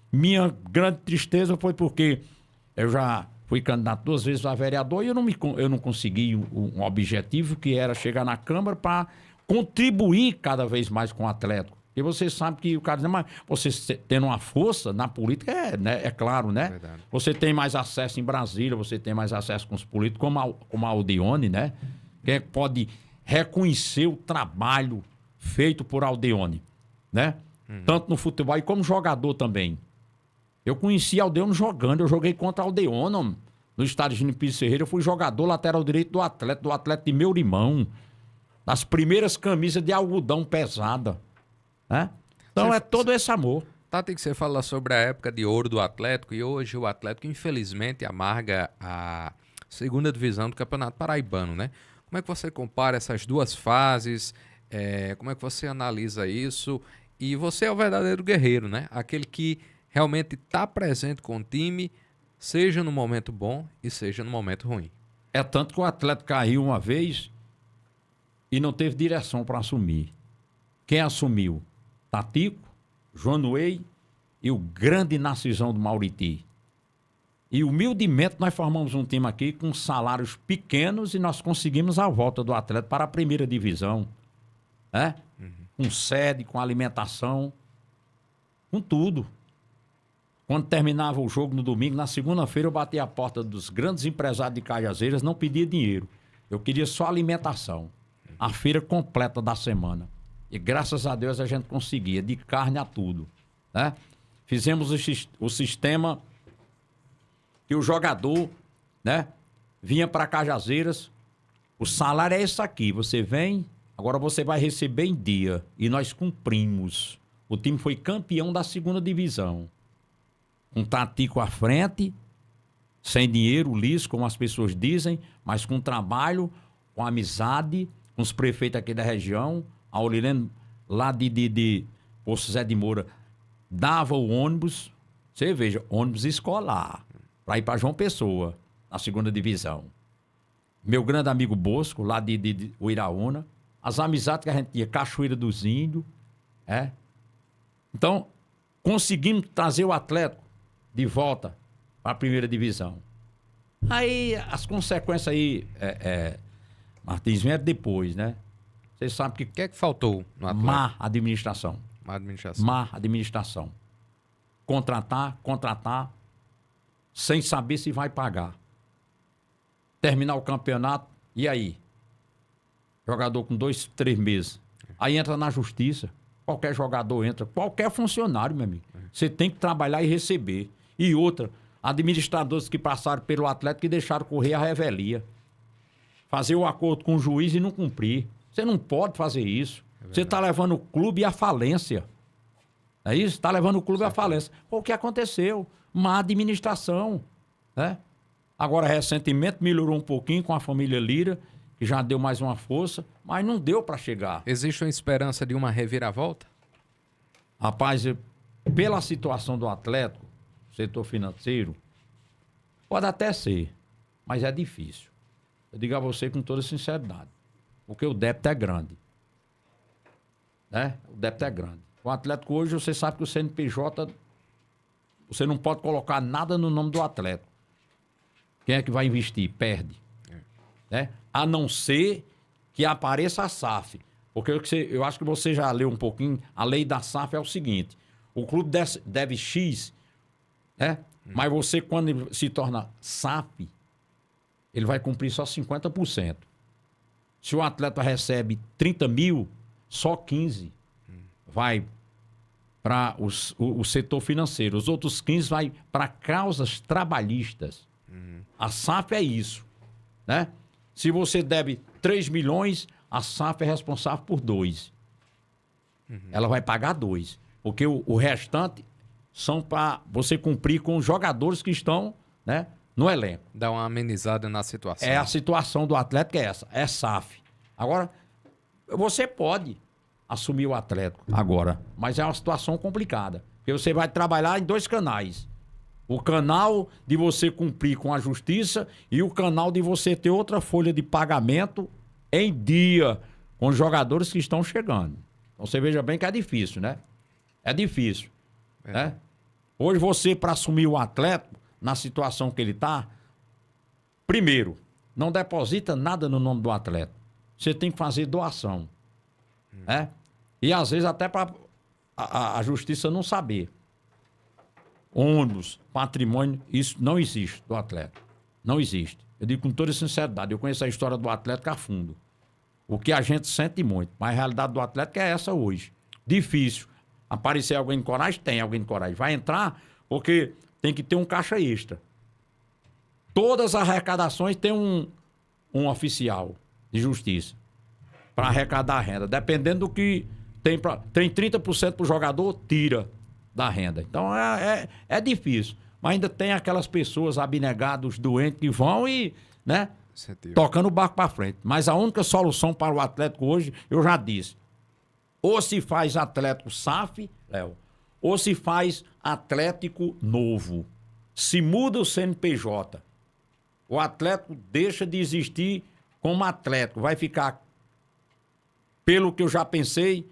[SPEAKER 2] Minha grande tristeza foi porque eu já fui candidato 2 vezes a vereador e eu não consegui um objetivo que era chegar na Câmara para contribuir cada vez mais com o Atlético. E você sabe que o cara diz, mas você tendo uma força na política, é claro, né?
[SPEAKER 1] Verdade.
[SPEAKER 2] Você tem mais acesso em Brasília, você tem mais acesso com os políticos, como a Aldeone, né? Quem pode reconhecer o trabalho feito por Aldeone, né? Tanto no futebol e como jogador também. Eu conheci Aldeone jogando, eu joguei contra Aldeone, no estádio Gino Pires Ferreira, eu fui jogador lateral direito do Atlético de Meurimão, das primeiras camisas de algodão pesada, né? Então é todo esse amor.
[SPEAKER 1] Tati, que você fala sobre a época de ouro do Atlético e hoje o Atlético, infelizmente, amarga a 2ª divisão do Campeonato Paraibano, né? Como é que você compara essas duas fases? Como é que você analisa isso? E você é o verdadeiro guerreiro, né? Aquele que realmente está presente com o time, seja no momento bom e seja no momento ruim.
[SPEAKER 2] É tanto que o Atlético caiu uma vez e não teve direção para assumir. Quem assumiu? Tatico, Joanuei e o grande Narcisão do Mauriti. E humildemente nós formamos um time aqui com salários pequenos e nós conseguimos a volta do Atlético para a 1ª divisão. Com sede, com alimentação, com tudo. Quando terminava o jogo no domingo, na segunda-feira eu batia a porta dos grandes empresários de Cajazeiras, não pedia dinheiro. Eu queria só alimentação. A feira completa da semana. E graças a Deus a gente conseguia, de carne a tudo, né? Fizemos o sistema que o jogador, né, vinha para Cajazeiras, o salário é esse aqui, você vem, agora você vai receber em dia. E nós cumprimos. O time foi campeão da 2ª divisão. Com Tatico à frente, sem dinheiro, liso, como as pessoas dizem, mas com trabalho, com amizade, com os prefeitos aqui da região. A Aureliano, lá de Poço Zé de Moura, dava o ônibus, você veja, ônibus escolar, para ir para João Pessoa, na 2ª divisão. Meu grande amigo Bosco, lá de Uiraúna, as amizades que a gente tinha, Cachoeira dos Índios, Então, conseguimos trazer o Atlético de volta para a 1ª divisão. Aí, as consequências aí, Martins, vem depois, né? Vocês sabem que...
[SPEAKER 1] O que é que faltou no Atlético?
[SPEAKER 2] Má administração.
[SPEAKER 1] Má administração.
[SPEAKER 2] Má administração. Contratar, sem saber se vai pagar. Terminar o campeonato, e aí? Jogador com 2, 3 meses. Aí entra na justiça. Qualquer jogador entra, qualquer funcionário, meu amigo. Você tem que trabalhar e receber. E outra, administradores que passaram pelo Atlético e deixaram correr a revelia. Fazer o acordo com o juiz e não cumprir. Você não pode fazer isso. Você está levando o clube à falência. É isso? Está levando o clube à falência. Foi o que aconteceu. Má administração. Né? Agora, recentemente, melhorou um pouquinho com a família Lira, que já deu mais uma força, mas não deu para chegar.
[SPEAKER 1] Existe uma esperança de uma reviravolta?
[SPEAKER 2] Rapaz, pela situação do Atlético, setor financeiro, pode até ser, mas é difícil. Eu digo a você com toda sinceridade, porque o débito é grande. Né? O débito é grande. O Atlético hoje, você sabe que o CNPJ, você não pode colocar nada no nome do Atlético. Quem é que vai investir? Perde. Né? A não ser que apareça a SAF. Porque eu acho que você já leu um pouquinho. A lei da SAF é o seguinte: o clube deve X, né? Mas você, quando ele se torna SAF, ele vai cumprir só 50%. Se o atleta recebe 30 mil, só 15 vai para o setor financeiro. Os outros 15 vai para causas trabalhistas. A SAF é isso, né? Se você deve 3 milhões, a SAF é responsável por 2. Ela vai pagar 2. Porque o restante são para você cumprir com os jogadores que estão, né, no elenco.
[SPEAKER 1] Dá uma amenizada na situação.
[SPEAKER 2] É a situação do atleta que é essa, é SAF. Agora, você pode assumir o atleta agora, mas é uma situação complicada. Porque você vai trabalhar em 2 canais. O canal de você cumprir com a justiça e o canal de você ter outra folha de pagamento em dia com os jogadores que estão chegando. Então você veja bem que é difícil, né? É difícil. Né? Hoje você, para assumir o atleta, na situação que ele está, primeiro, não deposita nada no nome do atleta. Você tem que fazer doação. Né? E às vezes até para a justiça não saber. Ônibus, patrimônio, isso não existe do atleta. Não existe. Eu digo com toda sinceridade, eu conheço a história do atleta a fundo. O que a gente sente muito, mas a realidade do atleta é essa hoje. Difícil. Aparecer alguém de coragem? Tem alguém de coragem. Vai entrar porque tem que ter um caixa extra. Todas as arrecadações tem um oficial de justiça para arrecadar a renda. Dependendo do que tem 30% para o jogador, tira da renda. Então é difícil. Mas ainda tem aquelas pessoas abnegadas, doentes, que vão e, né, tocando o barco para frente. Mas a única solução para o Atlético hoje, eu já disse, ou se faz Atlético SAF, Léo, ou se faz Atlético novo. Se muda o CNPJ, o Atlético deixa de existir como Atlético. Vai ficar, pelo que eu já pensei,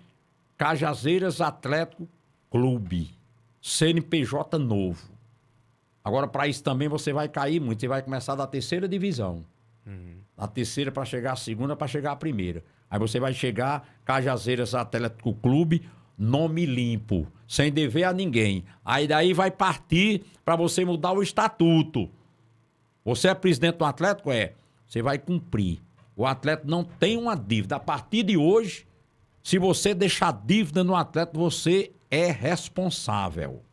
[SPEAKER 2] Cajazeiras Atlético Clube. CNPJ novo. Agora, para isso também você vai cair muito. Você vai começar da 3ª divisão. Da 3ª para chegar à 2ª, para chegar à 1ª. Aí você vai chegar Cajazeiras Atlético Clube, nome limpo, sem dever a ninguém. Aí daí vai partir para você mudar o estatuto. Você é presidente do Atlético? Você vai cumprir. O Atlético não tem uma dívida. A partir de hoje, se você deixar dívida no Atlético, você é responsável.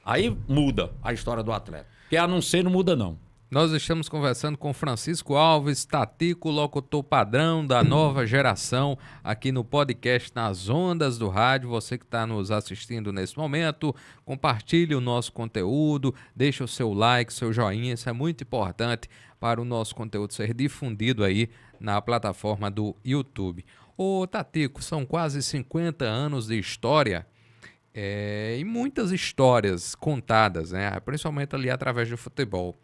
[SPEAKER 2] Aí muda a história do Atlético. Porque a não ser, não muda não.
[SPEAKER 1] Nós estamos conversando com Francisco Alves, Tatico, locutor padrão da nova geração, aqui no podcast Nas Ondas do Rádio. Você que está nos assistindo nesse momento, compartilhe o nosso conteúdo, deixe o seu like, seu joinha, isso é muito importante para o nosso conteúdo ser difundido aí na plataforma do YouTube. Ô Tatico, são quase 50 anos de história e muitas histórias contadas, né? Principalmente ali através do futebol.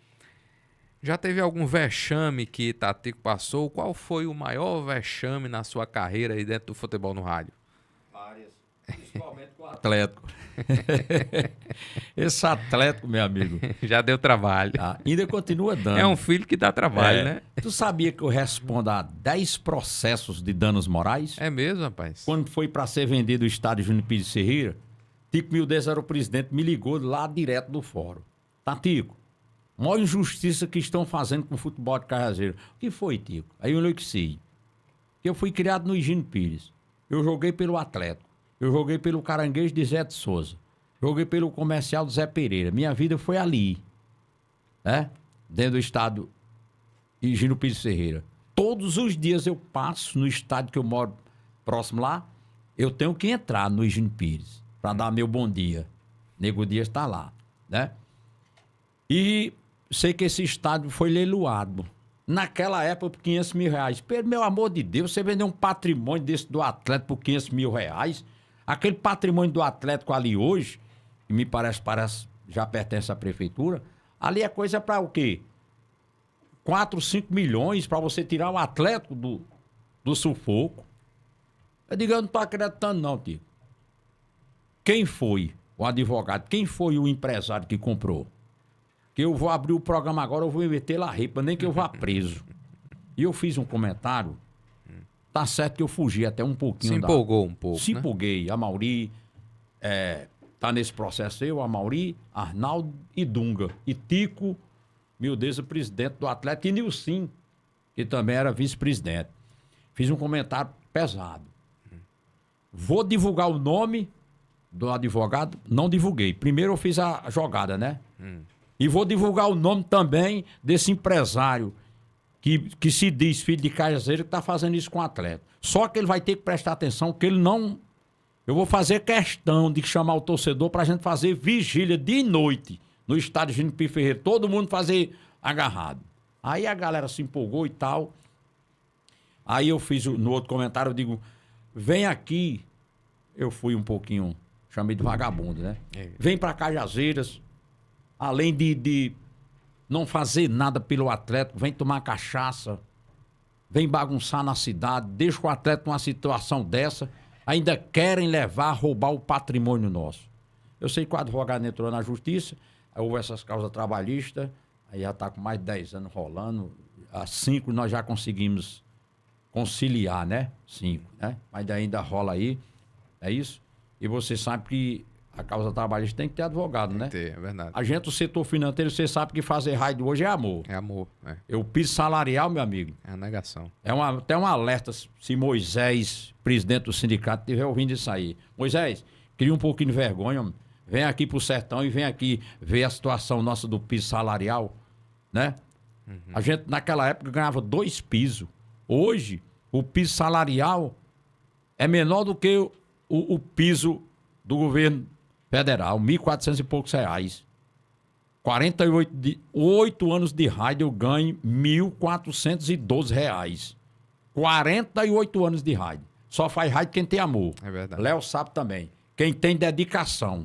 [SPEAKER 1] Já teve algum vexame que Tatico passou? Qual foi o maior vexame na sua carreira aí dentro do futebol no rádio?
[SPEAKER 2] Várias, principalmente com o Atlético. Esse Atlético, meu amigo.
[SPEAKER 1] Já deu trabalho.
[SPEAKER 2] Ainda continua dando.
[SPEAKER 1] É um filho que dá trabalho, né?
[SPEAKER 2] Tu sabia que eu respondo a 10 processos de danos morais?
[SPEAKER 1] É mesmo, rapaz?
[SPEAKER 2] Quando foi para ser vendido o estádio Júnior Pires Ferreira, Tico Mildez era o presidente, me ligou lá direto do fórum. Tatico, maior injustiça que estão fazendo com o futebol de Cajazeiro. O que foi, Tico? Aí eu enlouqueci. Eu fui criado no Higino Pires. Eu joguei pelo Atlético. Eu joguei pelo Caranguejo de Zé de Souza. Joguei pelo Comercial do Zé Pereira. Minha vida foi ali. Né? Dentro do estádio Higino Pires Ferreira. Todos os dias eu passo no estádio que eu moro próximo lá. Eu tenho que entrar no Higino Pires para dar meu bom dia. Nego Dias está lá. Né? E sei que esse estádio foi leiloado. Naquela época, por 500 mil reais. Pelo meu amor de Deus, você vendeu um patrimônio desse do Atlético por 500 mil reais. Aquele patrimônio do Atlético ali hoje, que me parece já pertence à prefeitura, ali é coisa para o quê? 4, 5 milhões para você tirar o Atlético do sufoco. Eu digo, eu não estou acreditando não, tio. Quem foi o advogado? Quem foi o empresário que comprou? Que eu vou abrir o programa agora, eu vou meter lá ripa, nem que eu vá preso. E eu fiz um comentário, tá certo que eu fugi até um pouquinho.
[SPEAKER 1] Se empolgou um pouco,
[SPEAKER 2] Se empolguei, a Mauri, Tá nesse processo eu, Amauri, Arnaldo e Dunga. E Tico, meu Deus, o presidente do Atlético, e Nilcim, que também era vice-presidente. Fiz um comentário pesado. Vou divulgar o nome do advogado, não divulguei. Primeiro eu fiz a jogada, né? E vou divulgar o nome também desse empresário que se diz filho de Cajazeiro que está fazendo isso com o atleta. Só que ele vai ter que prestar atenção que ele não... Eu vou fazer questão de chamar o torcedor para a gente fazer vigília de noite no estádio Gino P. Ferreira. Todo mundo fazer agarrado. Aí a galera se empolgou e tal. Aí eu fiz no outro comentário, eu digo, vem aqui. Eu fui um pouquinho, chamei de vagabundo, né? Vem pra Cajazeiras, além de não fazer nada pelo Atlético, vem tomar cachaça, vem bagunçar na cidade, deixa o Atlético numa situação dessa, ainda querem levar, roubar o patrimônio nosso. Eu sei que o advogado entrou na justiça, aí houve essas causas trabalhistas, aí já tá com mais de 10 anos rolando, há 5 nós já conseguimos conciliar, né? 5, né? Mas ainda rola aí, é isso? E você sabe que a causa trabalhista tem que ter advogado, né?
[SPEAKER 1] Tem que ter, é verdade.
[SPEAKER 2] A gente, o setor financeiro, você sabe que fazer raid hoje é amor.
[SPEAKER 1] É amor, é.
[SPEAKER 2] O piso salarial, meu amigo,
[SPEAKER 1] É a negação.
[SPEAKER 2] até um alerta se Moisés, presidente do sindicato, estiver ouvindo isso aí. Moisés, cria um pouquinho de vergonha, homem. Vem aqui pro sertão e vem aqui ver a situação nossa do piso salarial, né? A gente, naquela época, ganhava 2 pisos. Hoje, o piso salarial é menor do que o piso do governo federal, R$ 1.400 e poucos reais. 8 anos de rádio eu ganho R$ 1.412. 48 anos de rádio. Só faz rádio quem tem amor.
[SPEAKER 1] É verdade.
[SPEAKER 2] Léo sabe também. Quem tem dedicação.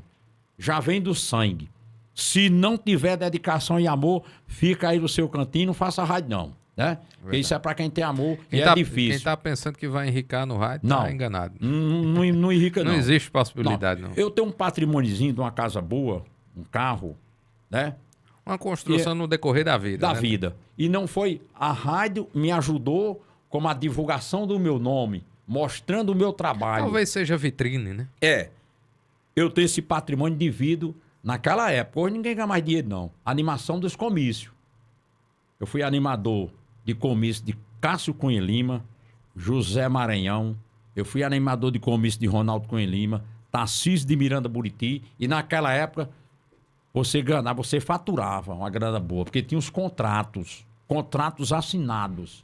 [SPEAKER 2] Já vem do sangue. Se não tiver dedicação e amor, fica aí no seu cantinho, não faça rádio não. Né? Porque isso é pra quem tem amor e é difícil.
[SPEAKER 1] Quem tá pensando que vai enricar no rádio,
[SPEAKER 2] não,
[SPEAKER 1] tá enganado.
[SPEAKER 2] Não enrica não.
[SPEAKER 1] Não existe possibilidade não.
[SPEAKER 2] Eu tenho um patrimôniozinho de uma casa boa, um carro, né?
[SPEAKER 1] Uma construção no decorrer da vida.
[SPEAKER 2] Da
[SPEAKER 1] né?
[SPEAKER 2] vida. E não foi... A rádio me ajudou com a divulgação do meu nome, mostrando o meu trabalho.
[SPEAKER 1] Talvez seja vitrine, né?
[SPEAKER 2] Eu tenho esse patrimônio devido naquela época. Hoje ninguém ganha mais dinheiro, não. Animação dos comícios. Eu fui animador de comício de Cássio Cunha Lima, José Maranhão. Eu fui animador de comício de Ronaldo Cunha Lima, Tarcísio de Miranda Buriti. E naquela época, você ganhava, você faturava uma grana boa, porque tinha os contratos assinados.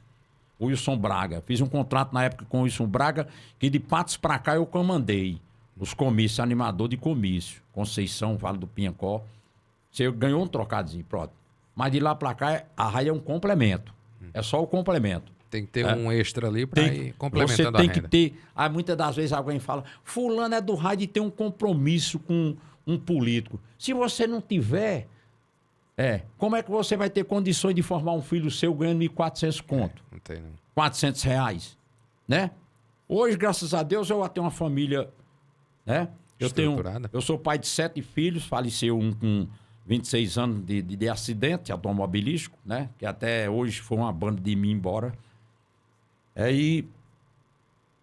[SPEAKER 2] O Wilson Braga. Fiz um contrato na época com o Wilson Braga, que de Patos pra cá eu comandei os comícios, animador de comício. Conceição, Vale do Pinhacó. Você ganhou um trocadinho, pronto. Mas de lá pra cá, a rádio é um complemento. É só o complemento.
[SPEAKER 1] Tem que ter um extra ali para ir complementando
[SPEAKER 2] a renda. Você tem
[SPEAKER 1] que
[SPEAKER 2] ter... Aí muitas das vezes alguém fala, fulano é do rádio e tem um compromisso com um político. Se você não tiver, como é que você vai ter condições de formar um filho seu ganhando 1.400 conto?
[SPEAKER 1] Não tem não.
[SPEAKER 2] R$400, né? Hoje, graças a Deus, eu tenho uma família, né? Eu sou pai de 7 filhos, faleceu um com 26 anos de acidente automobilístico, né? Que até hoje foi uma banda de mim embora. E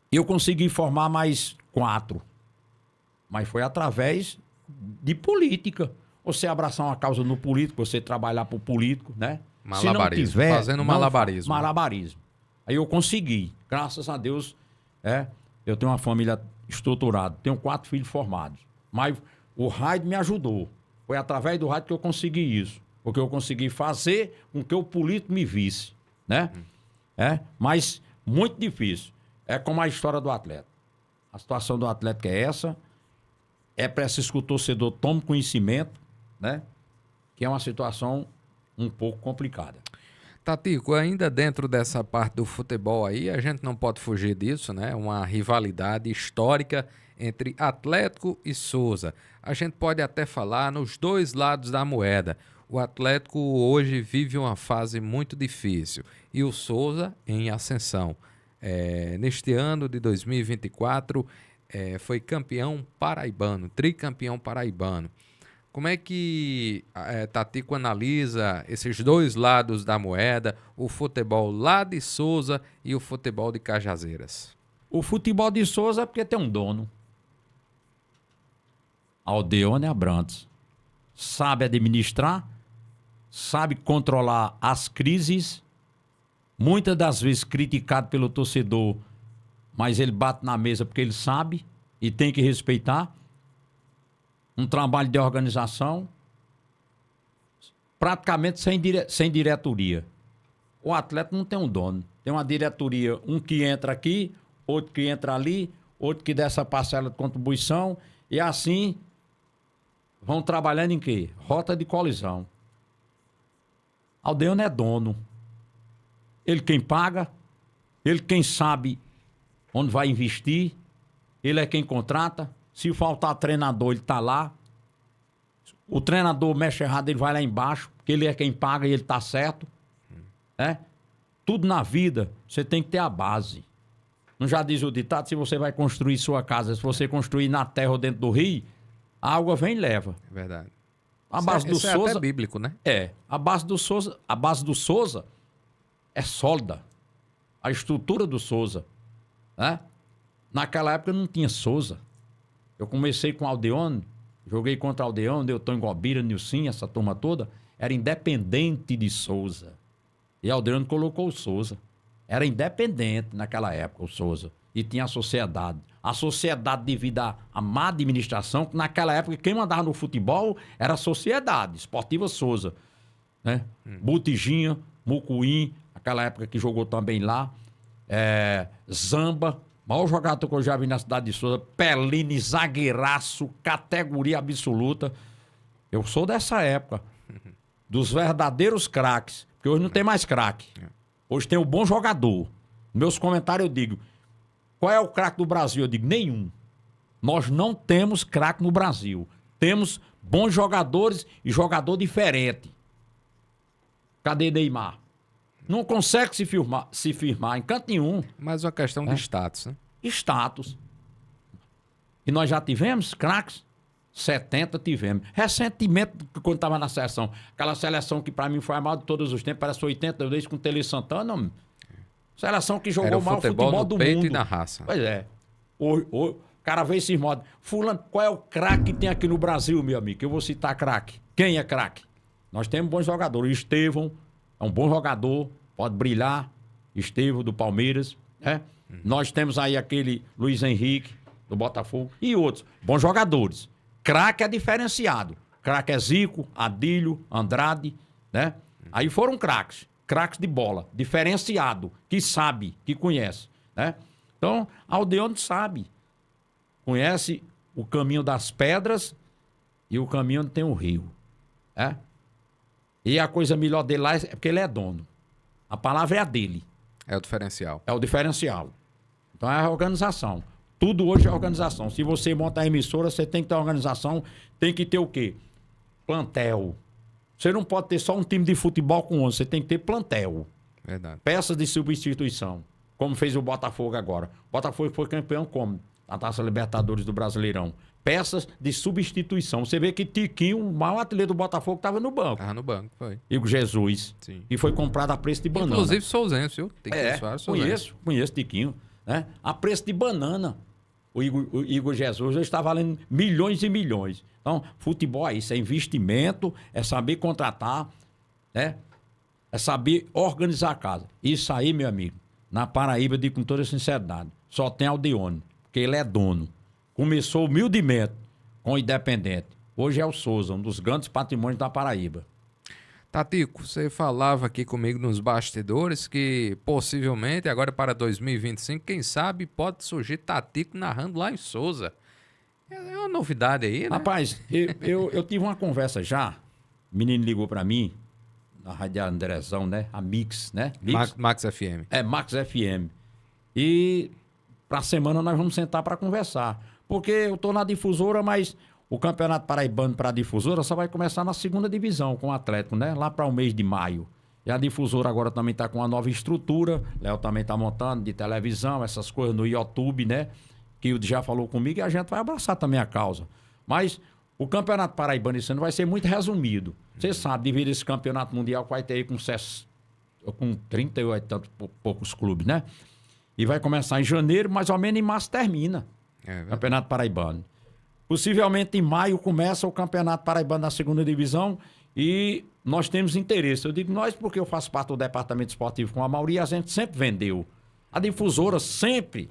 [SPEAKER 2] eu consegui formar mais 4. Mas foi através de política. Você abraçar uma causa no político, você trabalhar pro político, né?
[SPEAKER 1] Malabarismo.
[SPEAKER 2] Se não tiver,
[SPEAKER 1] fazendo malabarismo.
[SPEAKER 2] Malabarismo. Aí eu consegui. Graças a Deus, eu tenho uma família estruturada. Tenho 4 filhos formados. Mas o rádio me ajudou. Foi através do rádio que eu consegui isso. Porque eu consegui fazer com que o político me visse, né? Mas muito difícil. É como a história do atleta. A situação do atleta é essa. É preciso que o torcedor tome conhecimento, né? Que é uma situação um pouco complicada.
[SPEAKER 1] Tatico, ainda dentro dessa parte do futebol aí, a gente não pode fugir disso, né? Uma rivalidade histórica entre Atlético e Souza. A gente pode até falar nos dois lados da moeda. O Atlético hoje vive uma fase muito difícil e o Souza em ascensão. Neste ano de 2024, foi campeão paraibano, tricampeão paraibano. Como é que Tatico analisa esses dois lados da moeda, o futebol lá de Souza e o futebol de Cajazeiras?
[SPEAKER 2] O futebol de Souza é porque tem um dono. Aldeone Abrantes. Sabe administrar, sabe controlar as crises, muitas das vezes criticado pelo torcedor, mas ele bate na mesa porque ele sabe e tem que respeitar. Um trabalho de organização, praticamente sem diretoria. O atleta não tem um dono, tem uma diretoria, um que entra aqui, outro que entra ali, outro que dá essa parcela de contribuição, e assim vão trabalhando em quê? Rota de colisão. Aldeone é dono. Ele quem paga, ele quem sabe onde vai investir, ele é quem contrata. Se faltar treinador, ele tá lá. O treinador mexe errado, ele vai lá embaixo, porque ele é quem paga e ele tá certo. Né? Tudo na vida, você tem que ter a base. Não já diz o ditado, se você vai construir sua casa, se você construir na terra ou dentro do rio, a água vem e leva.
[SPEAKER 1] É verdade.
[SPEAKER 2] A base do
[SPEAKER 1] Souza... é até bíblico, né?
[SPEAKER 2] A base do Souza é sólida. A estrutura do Souza, né? Naquela época não tinha Souza. Eu comecei com Aldeone, joguei contra Aldeone, Delton Gobira, Nilcinho, essa turma toda. Era independente de Souza. E Aldeone colocou o Souza. Era independente naquela época, o Souza. E tinha a sociedade. A sociedade, devido à má administração, que naquela época quem mandava no futebol era a sociedade, Esportiva Souza. Né? Botijinha, Mucuim, aquela época que jogou também lá. Zamba, maior jogador que eu já vi na cidade de Souza. Peline, zagueiraço, categoria absoluta. Eu sou dessa época. Dos verdadeiros craques. Porque hoje não tem mais craque. Hoje tem o bom jogador. Meus comentários eu digo, qual é o craque do Brasil? Eu digo, nenhum. Nós não temos craque no Brasil. Temos bons jogadores e jogador diferente. Cadê Neymar? Não consegue se firmar em canto nenhum.
[SPEAKER 1] Mas uma questão de status, né?
[SPEAKER 2] Status. E nós já tivemos craques? 70 tivemos. Recentemente, quando estava na seleção, aquela seleção que para mim foi a maior de todos os tempos, parece 82 com o Tele Santana, homem. Seleção que jogou o maior futebol do
[SPEAKER 1] peito
[SPEAKER 2] mundo.
[SPEAKER 1] E na raça.
[SPEAKER 2] Pois é. O cara vê esses modos. Fulano, qual é o craque que tem aqui no Brasil, meu amigo? Que eu vou citar craque. Quem é craque? Nós temos bons jogadores. O Estevão é um bom jogador, pode brilhar. Estevão do Palmeiras, né? Nós temos aí aquele Luiz Henrique do Botafogo e outros bons jogadores. Craque é diferenciado. Craque é Zico, Adílio, Andrade, né? Aí foram craques. Craques de bola, diferenciado, que sabe, que conhece, né? Então, Aldeone sabe. Conhece o caminho das pedras e o caminho onde tem o rio, né? E a coisa melhor dele lá é porque ele é dono. A palavra é a dele.
[SPEAKER 1] É o diferencial.
[SPEAKER 2] É o diferencial. Então é a organização. Tudo hoje é organização. Se você monta a emissora, você tem que ter organização. Tem que ter o quê? Plantel. Você não pode ter só um time de futebol com 11. Você tem que ter plantel.
[SPEAKER 1] Verdade.
[SPEAKER 2] Peças de substituição. Como fez o Botafogo agora. O Botafogo foi campeão como? A Taça Libertadores do Brasileirão. Peças de substituição. Você vê que Tiquinho, o maior atleta do Botafogo, estava no banco.
[SPEAKER 1] Estava no banco, foi.
[SPEAKER 2] Igor Jesus.
[SPEAKER 1] Sim.
[SPEAKER 2] E foi comprado a preço de banana.
[SPEAKER 1] Inclusive Souzencio, viu? Tem que Soares,
[SPEAKER 2] conheço Tiquinho. Né? A preço de banana. O Igor Jesus já está valendo milhões e milhões. Então, futebol é isso, é investimento, é saber contratar, né? É saber organizar a casa. Isso aí, meu amigo, na Paraíba, eu digo com toda sinceridade, só tem Aldeone, porque ele é dono. Começou humildemente com o Independente. Hoje é o Souza, um dos grandes patrimônios da Paraíba.
[SPEAKER 1] Tatico, você falava aqui comigo nos bastidores que possivelmente agora para 2025, quem sabe pode surgir Tatico narrando lá em Souza. É uma novidade aí, né?
[SPEAKER 2] Rapaz, eu tive uma conversa já, o menino ligou para mim, na Rádio Andrezão, né? A Mix, né?
[SPEAKER 1] Max FM.
[SPEAKER 2] É, Max FM. E pra semana nós vamos sentar para conversar. Porque eu tô na difusora, mas o Campeonato Paraibano para a difusora só vai começar na segunda divisão com o Atlético, né? Lá para o mês de maio. E a difusora agora também está com uma nova estrutura. Léo também está montando de televisão, essas coisas no YouTube, né? Que o já falou comigo e a gente vai abraçar também a causa. Mas o Campeonato Paraibano esse ano vai ser muito resumido. Você sabe, devido a esse Campeonato Mundial que vai ter aí com 38 e tantos poucos clubes, né? E vai começar em janeiro, mais ou menos em março termina. Campeonato Paraibano. Possivelmente em maio começa o Campeonato Paraibano da segunda divisão e nós temos interesse. Eu digo nós porque eu faço parte do departamento esportivo com a Mauri e a gente sempre vendeu. A difusora sempre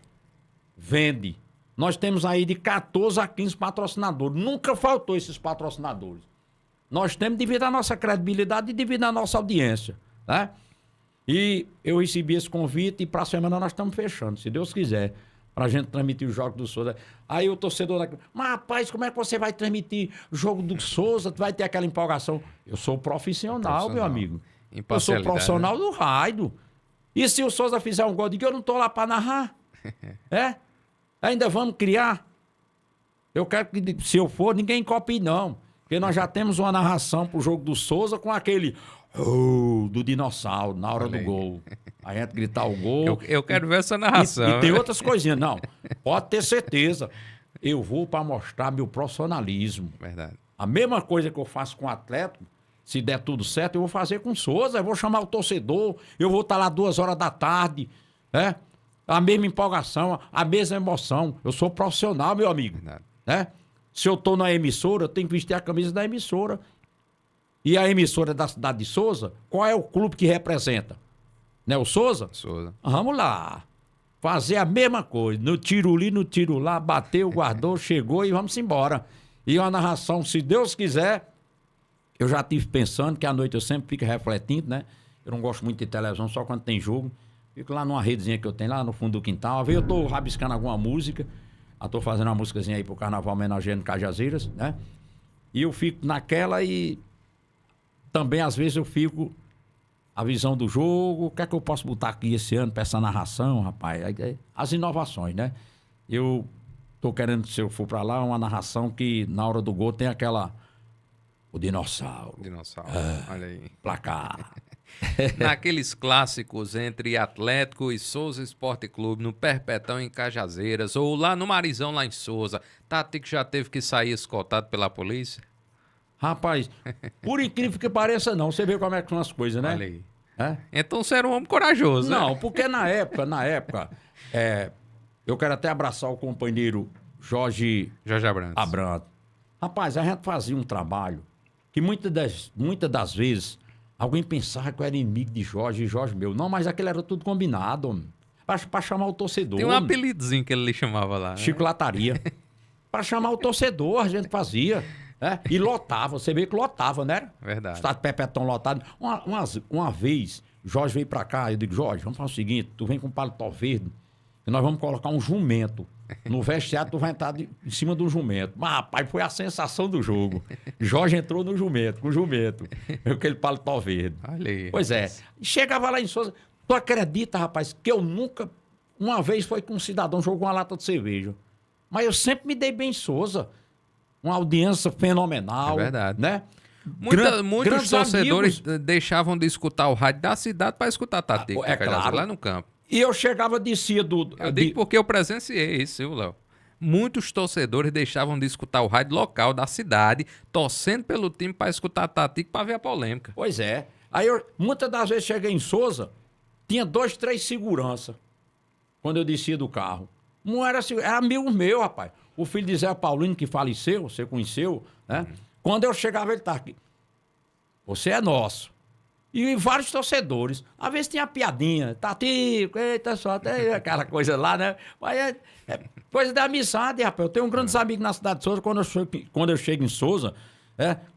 [SPEAKER 2] vende. Nós temos aí de 14 a 15 patrocinadores. Nunca faltou esses patrocinadores. Nós temos devido à nossa credibilidade e devido à nossa audiência, né? E eu recebi esse convite e para a semana nós estamos fechando, se Deus quiser, para a gente transmitir o jogo do Souza. Aí o torcedor... Mas, rapaz, como é que você vai transmitir o jogo do Souza? Tu vai ter aquela empolgação? Eu sou profissional, meu amigo. Eu sou profissional do rádio. E se o Souza fizer um gol, eu digo, eu não estou lá para narrar. É? Ainda vamos criar? Eu quero que, se eu for, ninguém copie, não. Porque nós já temos uma narração pro jogo do Souza com aquele do dinossauro na hora do gol. A gente gritar o gol.
[SPEAKER 1] Eu quero ver essa narração.
[SPEAKER 2] E tem outras coisinhas. Não, pode ter certeza. Eu vou para mostrar meu profissionalismo.
[SPEAKER 1] Verdade.
[SPEAKER 2] A mesma coisa que eu faço com o Atlético, se der tudo certo, eu vou fazer com o Souza. Eu vou chamar o torcedor, eu vou estar lá 2 horas da tarde, né? A mesma empolgação, a mesma emoção. Eu sou profissional, meu amigo.
[SPEAKER 1] Verdade.
[SPEAKER 2] Né? Se eu tô na emissora, eu tenho que vestir a camisa da emissora. E a emissora da cidade de Souza, qual é o clube que representa? Né, o Souza?
[SPEAKER 1] Souza.
[SPEAKER 2] Vamos lá. Fazer a mesma coisa. No tiro ali, no tiro lá, bateu, guardou, chegou e vamos embora. E uma narração, se Deus quiser, eu já estive pensando que à noite eu sempre fico refletindo, né? Eu não gosto muito de televisão, só quando tem jogo. Fico lá numa redezinha que eu tenho lá no fundo do quintal. Às vezes eu tô rabiscando alguma música. Eu tô fazendo uma músicazinha aí pro carnaval homenageando Cajazeiras, né? E eu fico naquela e também às vezes eu fico a visão do jogo, o que é que eu posso botar aqui esse ano pra essa narração, rapaz? As inovações, né? Eu tô querendo, se eu for pra lá, uma narração que na hora do gol tem aquela... O dinossauro.
[SPEAKER 1] Dinossauro, olha aí.
[SPEAKER 2] Placar.
[SPEAKER 1] Naqueles clássicos entre Atlético e Souza Esporte Clube, no Perpetão em Cajazeiras, ou lá no Marizão, lá em Souza, Tati que já teve que sair escoltado pela polícia?
[SPEAKER 2] Rapaz, por incrível que pareça não, você vê como é que são as coisas, né?
[SPEAKER 1] Olha aí.
[SPEAKER 2] É?
[SPEAKER 1] Então você era um homem corajoso, né?
[SPEAKER 2] Não, porque na época, eu quero até abraçar o companheiro Jorge Abrantes. Rapaz, a gente fazia um trabalho que muitas das vezes alguém pensava que eu era inimigo de Jorge e Jorge meu. Não, mas aquele era tudo combinado, homem. Pra chamar o torcedor.
[SPEAKER 1] Tem um apelidozinho que ele lhe chamava lá, né?
[SPEAKER 2] Chocolataria. Pra chamar o torcedor, a gente fazia. Né? E lotava, você vê que lotava, né?
[SPEAKER 1] Verdade.
[SPEAKER 2] Estado Perpetão lotado. Uma vez, Jorge veio pra cá, eu digo, Jorge, vamos fazer o seguinte, tu vem com paletó verde, e nós vamos colocar um jumento. No vestiário, tu vai entrar em cima do jumento. Mas, rapaz, foi a sensação do jogo. Jorge entrou no jumento, com o jumento. Aquele paletó verde.
[SPEAKER 1] Olha aí.
[SPEAKER 2] Pois é. Chegava lá em Souza. Tu acredita, rapaz, que eu nunca... Uma vez foi com um cidadão, jogou uma lata de cerveja. Mas eu sempre me dei bem em Souza. Uma audiência fenomenal.
[SPEAKER 1] É verdade.
[SPEAKER 2] Né?
[SPEAKER 1] Muitos torcedores deixavam de escutar o rádio da cidade para escutar a Tati,
[SPEAKER 2] claro.
[SPEAKER 1] lá no campo.
[SPEAKER 2] E eu chegava descia do...
[SPEAKER 1] Eu digo porque eu presenciei isso, viu, Léo? Muitos torcedores deixavam de escutar o rádio local da cidade, torcendo pelo time para escutar a Tati para ver a polêmica.
[SPEAKER 2] Pois é. Aí eu, muitas das vezes, cheguei em Souza, tinha 2, 3 segurança quando eu descia do carro. Não era amigo meu, rapaz. O filho de Zé Paulino, que faleceu, você conheceu, né? Quando eu chegava, ele estava aqui. Você é nosso. E vários torcedores. Às vezes tinha piadinha. Tati, eita só, tem aquela coisa lá, né? Mas é coisa da amizade, rapaz. Eu tenho grandes amigos na cidade de Souza. Quando eu chego em Souza,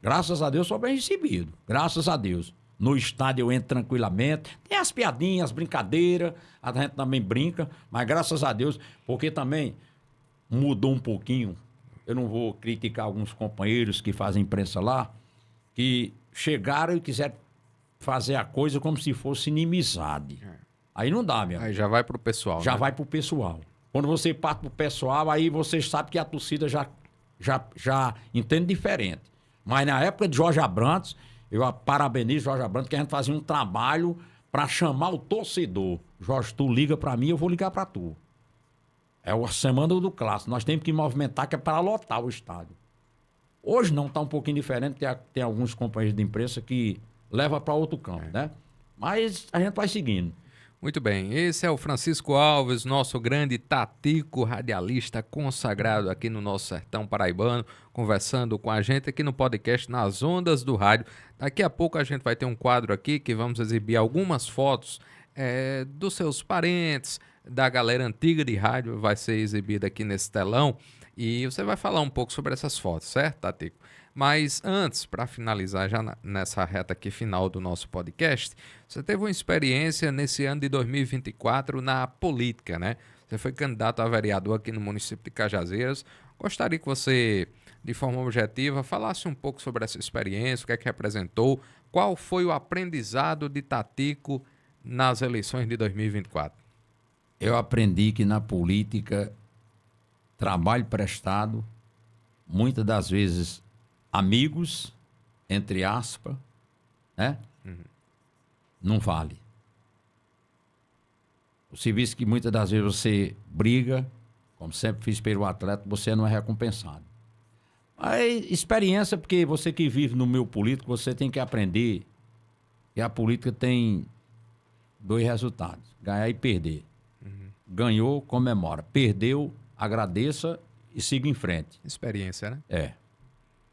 [SPEAKER 2] graças a Deus, sou bem recebido. Graças a Deus. No estádio eu entro tranquilamente. Tem as piadinhas, as brincadeiras. A gente também brinca. Mas graças a Deus, porque também mudou um pouquinho. Eu não vou criticar alguns companheiros que fazem imprensa lá, que chegaram e quiseram fazer a coisa como se fosse inimizade. Aí não dá, meu.
[SPEAKER 1] Aí já vai pro pessoal.
[SPEAKER 2] Já
[SPEAKER 1] né?
[SPEAKER 2] vai pro pessoal. Quando você parte pro pessoal, aí você sabe que a torcida já entende diferente. Mas na época de Jorge Abrantes, eu parabenizo Jorge Abrantes, que a gente fazia um trabalho para chamar o torcedor. Jorge, tu liga para mim, eu vou ligar para tu. É a semana do clássico. Nós temos que movimentar, que é para lotar o estádio. Hoje não, está um pouquinho diferente. Tem alguns companheiros de imprensa que leva para outro campo, né? Mas a gente vai seguindo.
[SPEAKER 1] Muito bem, esse é o Francisco Alves, nosso grande tatico radialista consagrado aqui no nosso sertão paraibano, conversando com a gente aqui no podcast Nas Ondas do Rádio. Daqui a pouco a gente vai ter um quadro aqui que vamos exibir algumas fotos dos seus parentes, da galera antiga de rádio, vai ser exibida aqui nesse telão e você vai falar um pouco sobre essas fotos, certo, Tatico? Mas antes, para finalizar já nessa reta aqui final do nosso podcast, você teve uma experiência nesse ano de 2024 na política, né? Você foi candidato a vereador aqui no município de Cajazeiras. Gostaria que você, de forma objetiva, falasse um pouco sobre essa experiência, o que é que representou, qual foi o aprendizado de Tatico nas eleições de 2024.
[SPEAKER 2] Eu aprendi que na política, trabalho prestado, muitas das vezes amigos, entre aspas, né? Não vale. O serviço que muitas das vezes você briga, como sempre fiz pelo atleta, você não é recompensado. Aí, experiência, porque você que vive no meio político, você tem que aprender que a política tem dois resultados, ganhar e perder. Ganhou, comemora. Perdeu, agradeça e siga em frente.
[SPEAKER 1] Experiência, né?
[SPEAKER 2] É.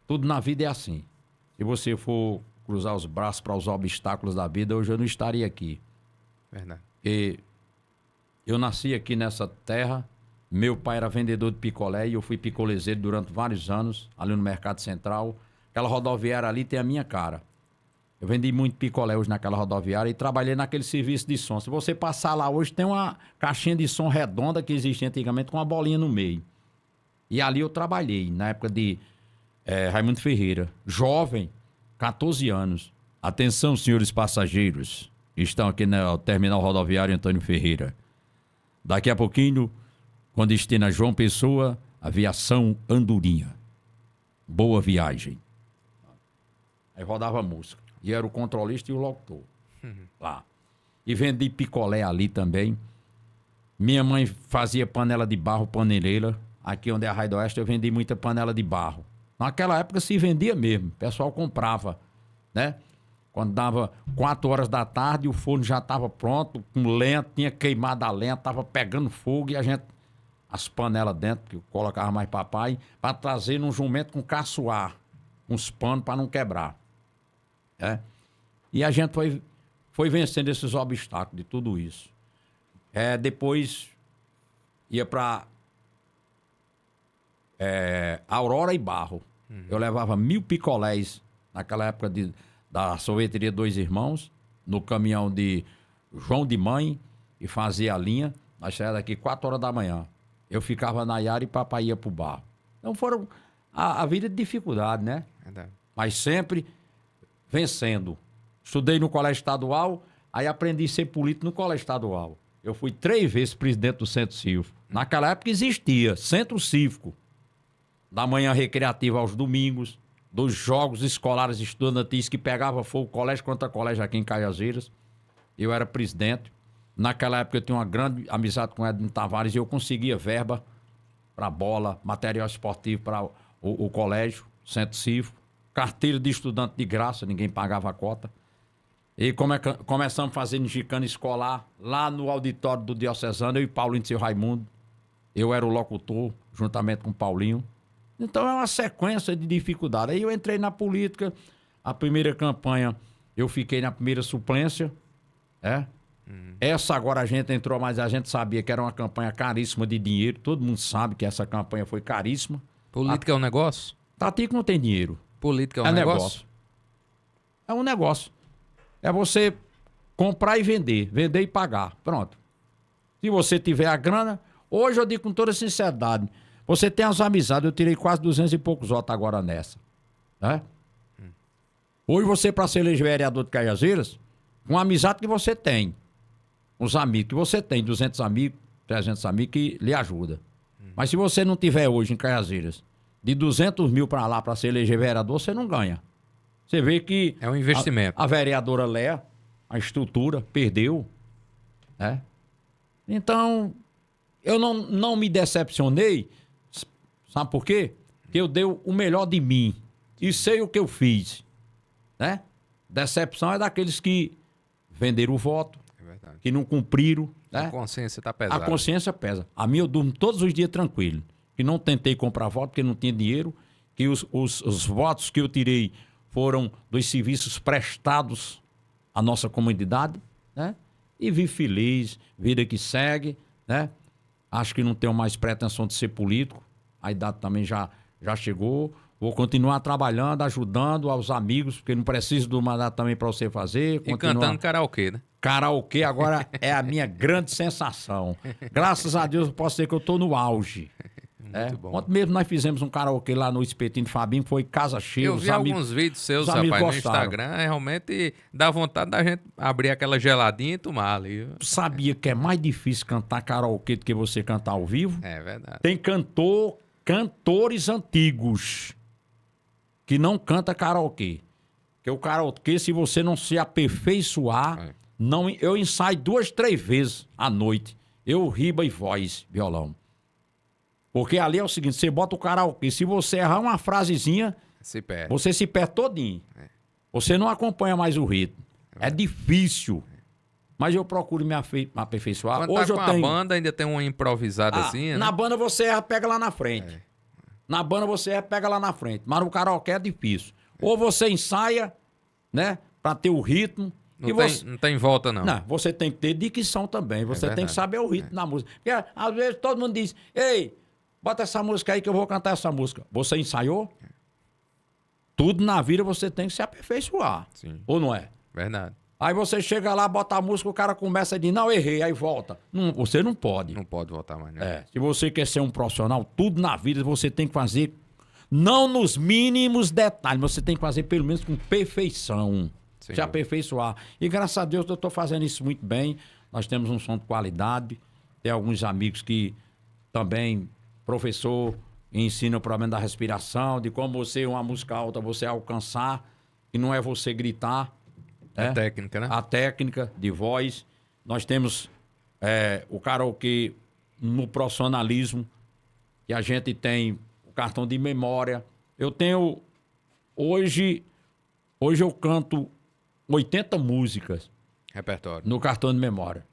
[SPEAKER 2] Tudo na vida é assim. Se você for cruzar os braços para os obstáculos da vida, hoje eu não estaria aqui.
[SPEAKER 1] Verdade.
[SPEAKER 2] E eu nasci aqui nessa terra, meu pai era vendedor de picolé e eu fui picolezeiro durante vários anos, ali no Mercado Central. Aquela rodoviária ali tem a minha cara. Eu vendi muito picolé hoje naquela rodoviária e trabalhei naquele serviço de som. Se você passar lá hoje, tem uma caixinha de som redonda que existia antigamente com uma bolinha no meio. E ali eu trabalhei, na época de Raimundo Ferreira, jovem, 14 anos. Atenção, senhores passageiros, estão aqui no terminal rodoviário Antônio Ferreira. Daqui a pouquinho, com destino a João Pessoa, aviação Andorinha. Boa viagem. Aí rodava a música. E era o controlista e o locutor. Lá. E vendi picolé ali também. Minha mãe fazia panela de barro, paneleira. Aqui onde é a Raio do Oeste, eu vendi muita panela de barro. Naquela época se vendia mesmo. O pessoal comprava, né? Quando dava 4 horas da tarde, o forno já estava pronto, com lenha, tinha queimado a lenha, estava pegando fogo e a gente... As panelas dentro, que eu colocava mais papai, para trazer num jumento com caçoar, com os panos para não quebrar. E a gente foi vencendo esses obstáculos de tudo isso. Depois ia para Aurora e Barro. Eu levava 1000 picolés naquela época da sorveteria Dois Irmãos, no caminhão de João de Mãe, e fazia a linha. Nós saímos daqui 4 horas da manhã. Eu ficava na Iara e papai ia pro Barro. Então foram a vida de dificuldade, né?
[SPEAKER 1] Verdade.
[SPEAKER 2] Mas sempre vencendo. Estudei no colégio estadual, aí aprendi a ser político no colégio estadual. Eu fui 3 vezes presidente do Centro Cívico. Naquela época existia Centro Cívico. Da manhã recreativa aos domingos, dos jogos escolares estudantis que pegava fogo colégio contra colégio aqui em Cajazeiras. Eu era presidente. Naquela época eu tinha uma grande amizade com Edno Tavares e eu conseguia verba para bola, material esportivo para o colégio, Centro Cívico. Carteira de estudante de graça, ninguém pagava a cota. E começamos a fazer gincana escolar lá no auditório do Diocesano, eu e Paulinho de Seu Raimundo. Eu era o locutor, juntamente com o Paulinho. Então é uma sequência de dificuldades. Aí eu entrei na política, a primeira campanha eu fiquei na primeira suplência. Essa agora a gente entrou, mas a gente sabia que era uma campanha caríssima de dinheiro. Todo mundo sabe que essa campanha foi caríssima.
[SPEAKER 1] Política é um negócio?
[SPEAKER 2] Tatico não tem dinheiro.
[SPEAKER 1] Política é um negócio?
[SPEAKER 2] É um negócio. É você comprar e vender. Vender e pagar. Pronto. Se você tiver a grana... Hoje eu digo com toda sinceridade. Você tem as amizades. Eu tirei quase 200 e poucos votos agora nessa. Né? Hoje você, para ser eleger vereador de Cajazeiras, com a amizade que você tem, os amigos que você tem, 200 amigos, 300 amigos que lhe ajudam. Mas se você não tiver hoje em Cajazeiras de 200 mil para lá para ser eleger vereador, você não ganha. Você vê que...
[SPEAKER 1] É um investimento.
[SPEAKER 2] A vereadora Léa, a estrutura, perdeu. Né? Então, eu não me decepcionei. Sabe por quê? Porque eu dei o melhor de mim. E sei o que eu fiz. Né? Decepção é daqueles que venderam o voto.
[SPEAKER 1] verdade.
[SPEAKER 2] que não cumpriram.
[SPEAKER 1] A
[SPEAKER 2] Né?
[SPEAKER 1] consciência está
[SPEAKER 2] A
[SPEAKER 1] pesada.
[SPEAKER 2] consciência pesa. A minha eu durmo todos os dias tranquilo. Que não tentei comprar voto porque não tinha dinheiro. Que os votos que eu tirei foram dos serviços prestados à nossa comunidade. Né? E vivo feliz, vida que segue. Né? Acho que não tenho mais pretensão de ser político. A idade também já chegou. Vou continuar trabalhando, ajudando aos amigos, porque não preciso do mandato também para você fazer.
[SPEAKER 1] E cantando karaokê, né?
[SPEAKER 2] Karaokê agora é a minha grande sensação. Graças a Deus eu posso dizer que eu estou no auge.
[SPEAKER 1] Muito bom.
[SPEAKER 2] Ontem mesmo nós fizemos um karaokê lá no Espetinho de Fabinho, foi casa cheia.
[SPEAKER 1] Eu
[SPEAKER 2] os
[SPEAKER 1] vi
[SPEAKER 2] amigos-
[SPEAKER 1] alguns vídeos seus,
[SPEAKER 2] os amigos
[SPEAKER 1] rapaz, no
[SPEAKER 2] gostaram.
[SPEAKER 1] Instagram. Realmente dá vontade da gente abrir aquela geladinha e tomar ali.
[SPEAKER 2] Tu sabia que é mais difícil cantar karaokê do que você cantar ao vivo?
[SPEAKER 1] É verdade.
[SPEAKER 2] Tem cantores antigos que não canta karaokê. Porque o karaokê, se você não se aperfeiçoar,
[SPEAKER 1] É.
[SPEAKER 2] não, eu ensaio 2, 3 vezes à noite. Eu riba e voz, violão. Porque ali é o seguinte, você bota o karaokê, se você errar uma frasezinha,
[SPEAKER 1] Se perde.
[SPEAKER 2] você se perde todinho. Você não acompanha mais o ritmo. É difícil. Mas eu procuro me aperfeiçoar.
[SPEAKER 1] Quando
[SPEAKER 2] Hoje
[SPEAKER 1] tá com
[SPEAKER 2] eu
[SPEAKER 1] a
[SPEAKER 2] tenho...
[SPEAKER 1] banda, ainda tem uma improvisadazinha,
[SPEAKER 2] Na
[SPEAKER 1] né?
[SPEAKER 2] banda você erra, pega lá na frente. Na banda você erra, pega lá na frente. Mas no karaokê é difícil. Ou você ensaia, né? Pra ter o ritmo.
[SPEAKER 1] Não tem volta, não.
[SPEAKER 2] Não, você tem que ter dicção também. Você tem
[SPEAKER 1] verdade.
[SPEAKER 2] que saber o ritmo da música. Porque às vezes todo mundo diz, ei, bota essa música aí que eu vou cantar essa música. Você ensaiou? Tudo na vida você tem que se aperfeiçoar.
[SPEAKER 1] Sim.
[SPEAKER 2] Ou não é?
[SPEAKER 1] Verdade.
[SPEAKER 2] Aí você chega lá, bota a música, o cara começa a dizer, não, errei, aí volta. Não, você não pode.
[SPEAKER 1] Não pode voltar mais, né?
[SPEAKER 2] É, se você quer ser um profissional, tudo na vida você tem que fazer, não nos mínimos detalhes, mas você tem que fazer pelo menos com perfeição.
[SPEAKER 1] Sem
[SPEAKER 2] Se
[SPEAKER 1] dúvida.
[SPEAKER 2] aperfeiçoar. E graças a Deus eu estou fazendo isso muito bem. Nós temos um som de qualidade. Tem alguns amigos que também, professor, ensina o problema da respiração, de como você, uma música alta, você alcançar, e não é você gritar.
[SPEAKER 1] É técnica, né?
[SPEAKER 2] A técnica de voz. Nós temos o karaokê no profissionalismo, que a gente tem o cartão de memória. Eu tenho... Hoje eu canto 80 músicas
[SPEAKER 1] Repertório.
[SPEAKER 2] no cartão de memória.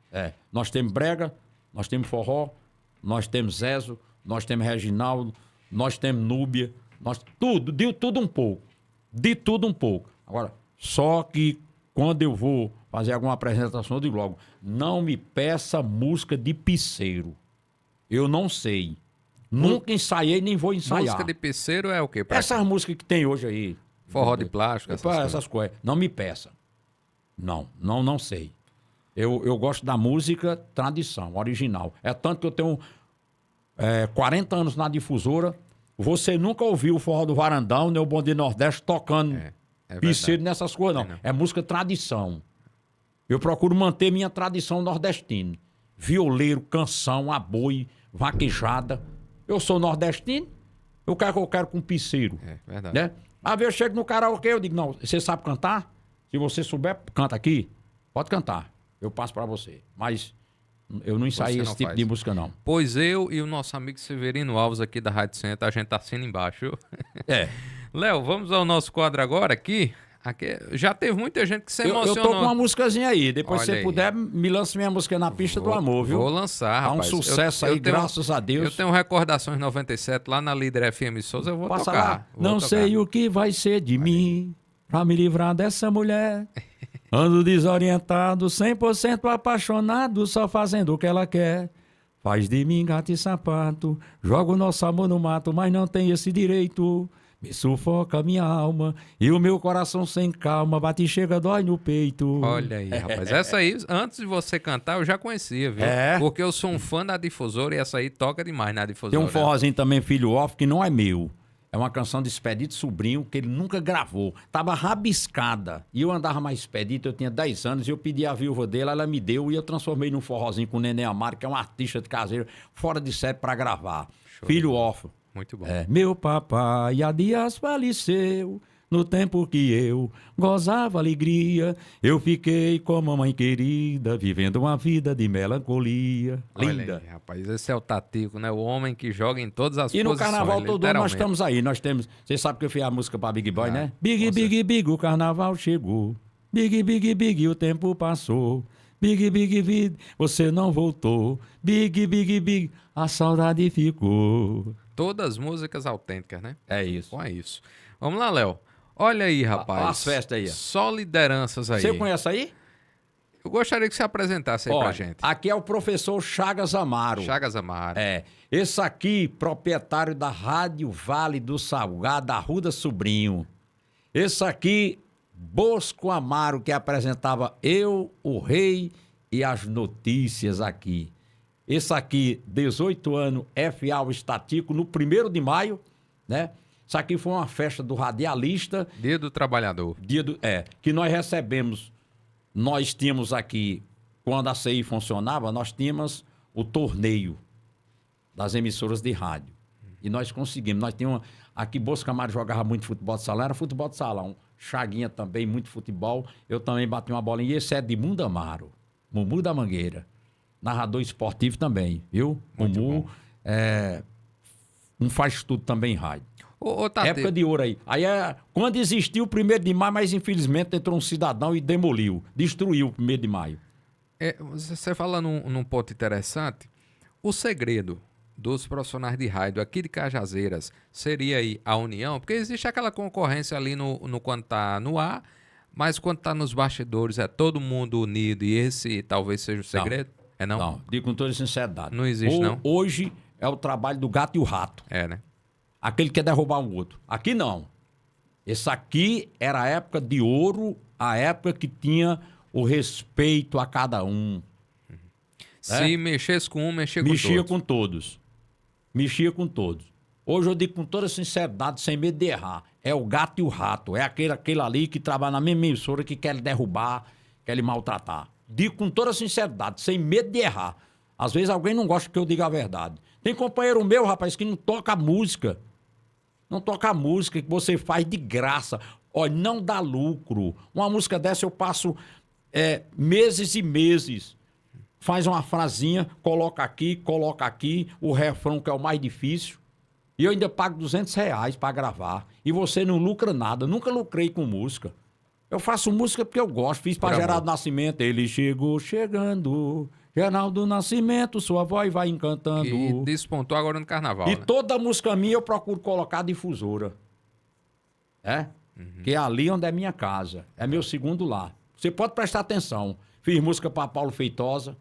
[SPEAKER 2] Nós temos brega, nós temos forró, nós temos Zezo, nós temos Reginaldo, nós temos Núbia, de tudo um pouco. De tudo um pouco. Agora, só que quando eu vou fazer alguma apresentação, eu digo logo, não me peça música de piseiro. Eu não sei. Nunca ensaiei, nem vou ensaiar.
[SPEAKER 1] Música de pisceiro é o quê? Pra
[SPEAKER 2] Essas músicas que tem hoje aí.
[SPEAKER 1] forró de plástico,
[SPEAKER 2] Essas coisas. Não me peça. Não sei. Eu gosto da música tradição, original. É tanto que eu tenho 40 anos na difusora. Você nunca ouviu o forró do Varandão, nem o Bom Dia Nordeste tocando
[SPEAKER 1] verdade.
[SPEAKER 2] piseiro nessas coisas, não.
[SPEAKER 1] não.
[SPEAKER 2] É música tradição. Eu procuro manter minha tradição nordestina. Violeiro, canção, aboi, vaquejada. Eu sou nordestino, eu quero com piseiro.
[SPEAKER 1] É verdade.
[SPEAKER 2] Né? Às vezes eu chego no karaokê, eu digo, não, você sabe cantar? Se você souber, canta aqui. Pode cantar. Eu passo pra você. Mas eu não ensaiei
[SPEAKER 1] Você
[SPEAKER 2] esse
[SPEAKER 1] não
[SPEAKER 2] tipo
[SPEAKER 1] faz.
[SPEAKER 2] de música, não.
[SPEAKER 1] Pois eu e o nosso amigo Severino Alves aqui da Rádio Centro, a gente tá assina embaixo. Viu?
[SPEAKER 2] É.
[SPEAKER 1] Léo, vamos ao nosso quadro agora aqui. Já teve muita gente que se
[SPEAKER 2] Eu
[SPEAKER 1] emocionou.
[SPEAKER 2] tô com uma musicazinha aí. Depois,
[SPEAKER 1] Olha
[SPEAKER 2] se você
[SPEAKER 1] aí.
[SPEAKER 2] puder, me lance minha música na pista do amor, viu?
[SPEAKER 1] Vou lançar,
[SPEAKER 2] Tá um
[SPEAKER 1] rapaz.
[SPEAKER 2] sucesso aí, graças a Deus.
[SPEAKER 1] Eu tenho Recordações 97 lá na Líder FM Souza, eu vou
[SPEAKER 2] Passa
[SPEAKER 1] tocar.
[SPEAKER 2] lá.
[SPEAKER 1] Vou
[SPEAKER 2] Não
[SPEAKER 1] tocar.
[SPEAKER 2] sei o que vai ser de mim pra me livrar dessa mulher. Ando desorientado, 100% apaixonado, só fazendo o que ela quer. Faz de mim gato e sapato, joga o nosso amor no mato, mas não tem esse direito. Me sufoca minha alma e o meu coração sem calma, bate e chega, dói no peito.
[SPEAKER 1] Olha aí, rapaz. Essa aí, antes de você cantar, eu já conhecia, viu?
[SPEAKER 2] É?
[SPEAKER 1] Porque eu sou um fã da Difusora e essa aí toca demais na Difusora.
[SPEAKER 2] Tem um forrozinho também, Filho Off, que não é meu. É uma canção de Expedito Sobrinho, que ele nunca gravou. Tava rabiscada. E eu andava mais Expedito, eu tinha 10 anos, e eu pedi a viúva dele, ela me deu, e eu transformei num forrozinho com o Nenê Amaro, que é um artista de caseiro, fora de série pra gravar. Filho Off.
[SPEAKER 1] Muito bom.
[SPEAKER 2] Meu papai há dias faleceu, no tempo que eu gozava alegria, eu fiquei com a mamãe querida, vivendo uma vida de melancolia.
[SPEAKER 1] Olha
[SPEAKER 2] Linda.
[SPEAKER 1] aí, rapaz. Esse é o Tatico, né? O homem que joga em todas as
[SPEAKER 2] E no
[SPEAKER 1] posições.
[SPEAKER 2] carnaval todo ano nós
[SPEAKER 1] literalmente.
[SPEAKER 2] estamos aí. Nós temos. Você sabe que eu fiz a música pra Big Boy, né?
[SPEAKER 1] com
[SPEAKER 2] Big, big, big, o carnaval chegou. Big, big, big, o tempo passou. Big, big, big, você não voltou. Big, big, big, a saudade ficou.
[SPEAKER 1] Todas músicas autênticas, né?
[SPEAKER 2] É isso.
[SPEAKER 1] Bom, é isso. Vamos lá, Léo. Olha aí, rapaz.
[SPEAKER 2] Olha as festas aí, ó.
[SPEAKER 1] Só lideranças aí.
[SPEAKER 2] Você conhece aí?
[SPEAKER 1] Eu gostaria que você apresentasse aí pra
[SPEAKER 2] Olha,
[SPEAKER 1] gente.
[SPEAKER 2] aqui é o professor Chagas Amaro.
[SPEAKER 1] Chagas Amaro.
[SPEAKER 2] É. Esse aqui, proprietário da Rádio Vale do Salgado, da Ruda Sobrinho. Esse aqui, Bosco Amaro, que apresentava Eu, o Rei e as notícias aqui. Esse aqui, 18 anos, FA o Estatico, no 1º de maio, né? Isso aqui foi uma festa do radialista.
[SPEAKER 1] Dia do Trabalhador.
[SPEAKER 2] Que nós recebemos. Nós tínhamos aqui, quando a CI funcionava, nós tínhamos o torneio das emissoras de rádio. E nós conseguimos. Nós tínhamos. Aqui, Bosco Amaro jogava muito futebol de salão, era futebol de salão. Chaguinha também, muito futebol. Eu também bati uma bolinha. E esse é Edmundo Amaro, Mumu da Mangueira. Narrador esportivo também, viu?
[SPEAKER 1] Muito
[SPEAKER 2] Mumu,
[SPEAKER 1] bom.
[SPEAKER 2] um faz tudo também em rádio.
[SPEAKER 1] Ô, Tati,
[SPEAKER 2] Época de ouro aí. Aí quando existiu o 1º de maio, mas infelizmente entrou um cidadão e demoliu, destruiu o 1º de maio.
[SPEAKER 1] você fala num ponto interessante. O segredo dos profissionais de rádio aqui de Cajazeiras seria aí a união, porque existe aquela concorrência ali no quando tá no ar, mas quando tá nos bastidores é todo mundo unido e esse talvez seja o segredo? Não.
[SPEAKER 2] Não, digo com toda sinceridade.
[SPEAKER 1] Não existe, não?
[SPEAKER 2] Hoje é o trabalho do gato e o rato.
[SPEAKER 1] É, né?
[SPEAKER 2] Aquele que quer derrubar o outro. Aqui não. Esse aqui era a época de ouro, a época que tinha o respeito a cada um.
[SPEAKER 1] Se mexesse com um, mexia
[SPEAKER 2] com todos. Mexia com todos. Hoje eu digo com toda sinceridade, sem medo de errar. É o gato e o rato. É aquele ali que trabalha na mesma emissora que quer lhe derrubar, quer lhe maltratar. Digo com toda sinceridade, sem medo de errar. Às vezes alguém não gosta que eu diga a verdade. Tem companheiro meu, rapaz, que não toca música. Não toca música que você faz de graça. Olha, não dá lucro. Uma música dessa eu passo meses e meses. Faz uma frasinha, coloca aqui, o refrão que é o mais difícil. E eu ainda pago R$200 para gravar. E você não lucra nada. Nunca lucrei com música. Eu faço música porque eu gosto. Fiz para Geraldo Nascimento. Ele chegou chegando. Geraldo Nascimento, sua voz vai encantando.
[SPEAKER 1] Que despontou agora no carnaval.
[SPEAKER 2] E
[SPEAKER 1] né?
[SPEAKER 2] toda música minha eu procuro colocar difusora. Que é ali onde é minha casa. É meu segundo lar. Você pode prestar atenção. Fiz música para Paulo Feitosa.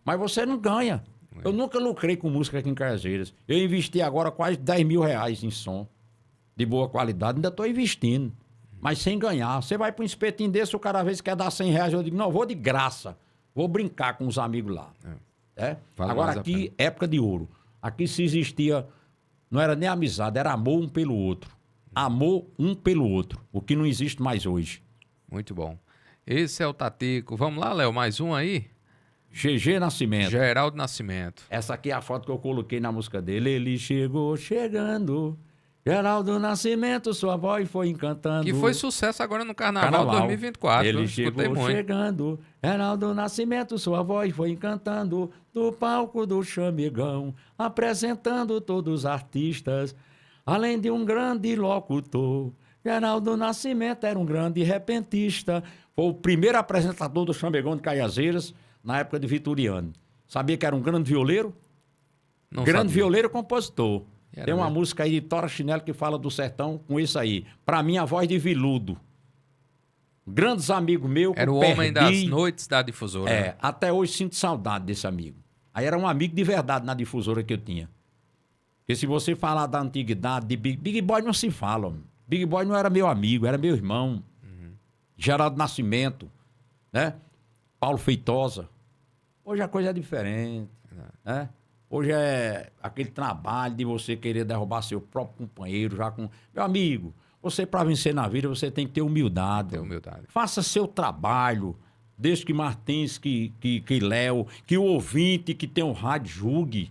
[SPEAKER 2] Mas você não ganha. Eu nunca lucrei com música aqui em Cajazeiras. Eu investi agora quase R$10.000 em som. De boa qualidade. Ainda estou investindo. Mas sem ganhar. Você vai para um espetinho desse, o cara às vezes quer dar R$100. Eu digo, não, vou de graça. Vou brincar com os amigos lá.
[SPEAKER 1] Vale
[SPEAKER 2] Agora
[SPEAKER 1] mais a
[SPEAKER 2] aqui, época de ouro. Aqui se existia, não era nem amizade, era amor um pelo outro. Amor um pelo outro. O que não existe mais hoje.
[SPEAKER 1] Muito bom. Esse é o Tatico. Vamos lá, Léo, mais um aí?
[SPEAKER 2] GG Nascimento.
[SPEAKER 1] Geraldo Nascimento.
[SPEAKER 2] Essa aqui é a foto que eu coloquei na música dele. Ele chegou chegando. Geraldo Nascimento, sua voz foi encantando.
[SPEAKER 1] Que foi sucesso agora no Carnaval 2024.
[SPEAKER 2] Ele chegou
[SPEAKER 1] muito.
[SPEAKER 2] chegando. Geraldo Nascimento, sua voz foi encantando. Do palco do Chamegão, apresentando todos os artistas. Além de um grande locutor, Geraldo Nascimento era um grande repentista. Foi o primeiro apresentador do Chamegão de Cajazeiras, na época de Vitoriano. Sabia que era um grande violeiro?
[SPEAKER 1] Não
[SPEAKER 2] grande
[SPEAKER 1] sabia.
[SPEAKER 2] violeiro e compositor.
[SPEAKER 1] Era
[SPEAKER 2] Tem uma
[SPEAKER 1] mesmo.
[SPEAKER 2] música aí de Tora Chinelo que fala do sertão com isso aí. Pra mim, a voz de Viludo. Grandes amigos meus que
[SPEAKER 1] Era o
[SPEAKER 2] eu
[SPEAKER 1] homem
[SPEAKER 2] perdi.
[SPEAKER 1] das noites da difusora. né?
[SPEAKER 2] Até hoje sinto saudade desse amigo. Aí era um amigo de verdade na difusora que eu tinha. Porque se você falar da antiguidade, de Big Boy não se fala. Homem. Big Boy não era meu amigo, era meu irmão. Geraldo Nascimento, né? Paulo Feitosa. Hoje a coisa é diferente, né? Hoje é aquele trabalho de você querer derrubar seu próprio companheiro já com... Meu amigo, você para vencer na vida, você tem que ter humildade.
[SPEAKER 1] Ter humildade.
[SPEAKER 2] Faça seu trabalho, desde que Martins, que Léo, que o ouvinte que tem um rádio julgue.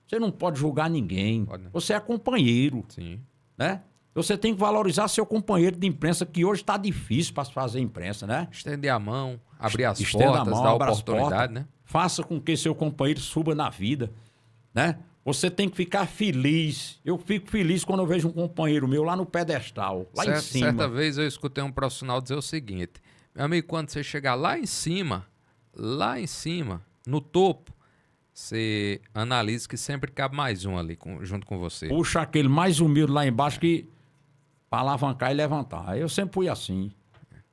[SPEAKER 2] Você não pode julgar ninguém.
[SPEAKER 1] Pode não.
[SPEAKER 2] Você é companheiro,
[SPEAKER 1] Sim.
[SPEAKER 2] né? Você tem que valorizar seu companheiro de imprensa, que hoje está difícil para fazer imprensa, né?
[SPEAKER 1] Estender a mão, abrir as
[SPEAKER 2] Estenda
[SPEAKER 1] portas,
[SPEAKER 2] a mão,
[SPEAKER 1] dar
[SPEAKER 2] abra as
[SPEAKER 1] oportunidade,
[SPEAKER 2] portas.
[SPEAKER 1] né?
[SPEAKER 2] Faça com que seu companheiro suba na vida, né? Você tem que ficar feliz. Eu fico feliz quando eu vejo um companheiro meu lá no pedestal, lá em cima.
[SPEAKER 1] Certa vez eu escutei um profissional dizer o seguinte: meu amigo, quando você chegar lá em cima, lá em cima, no topo, você analisa que sempre cabe mais um ali junto com você.
[SPEAKER 2] Puxa aquele mais humilde lá embaixo que para alavancar e levantar. Eu sempre fui assim.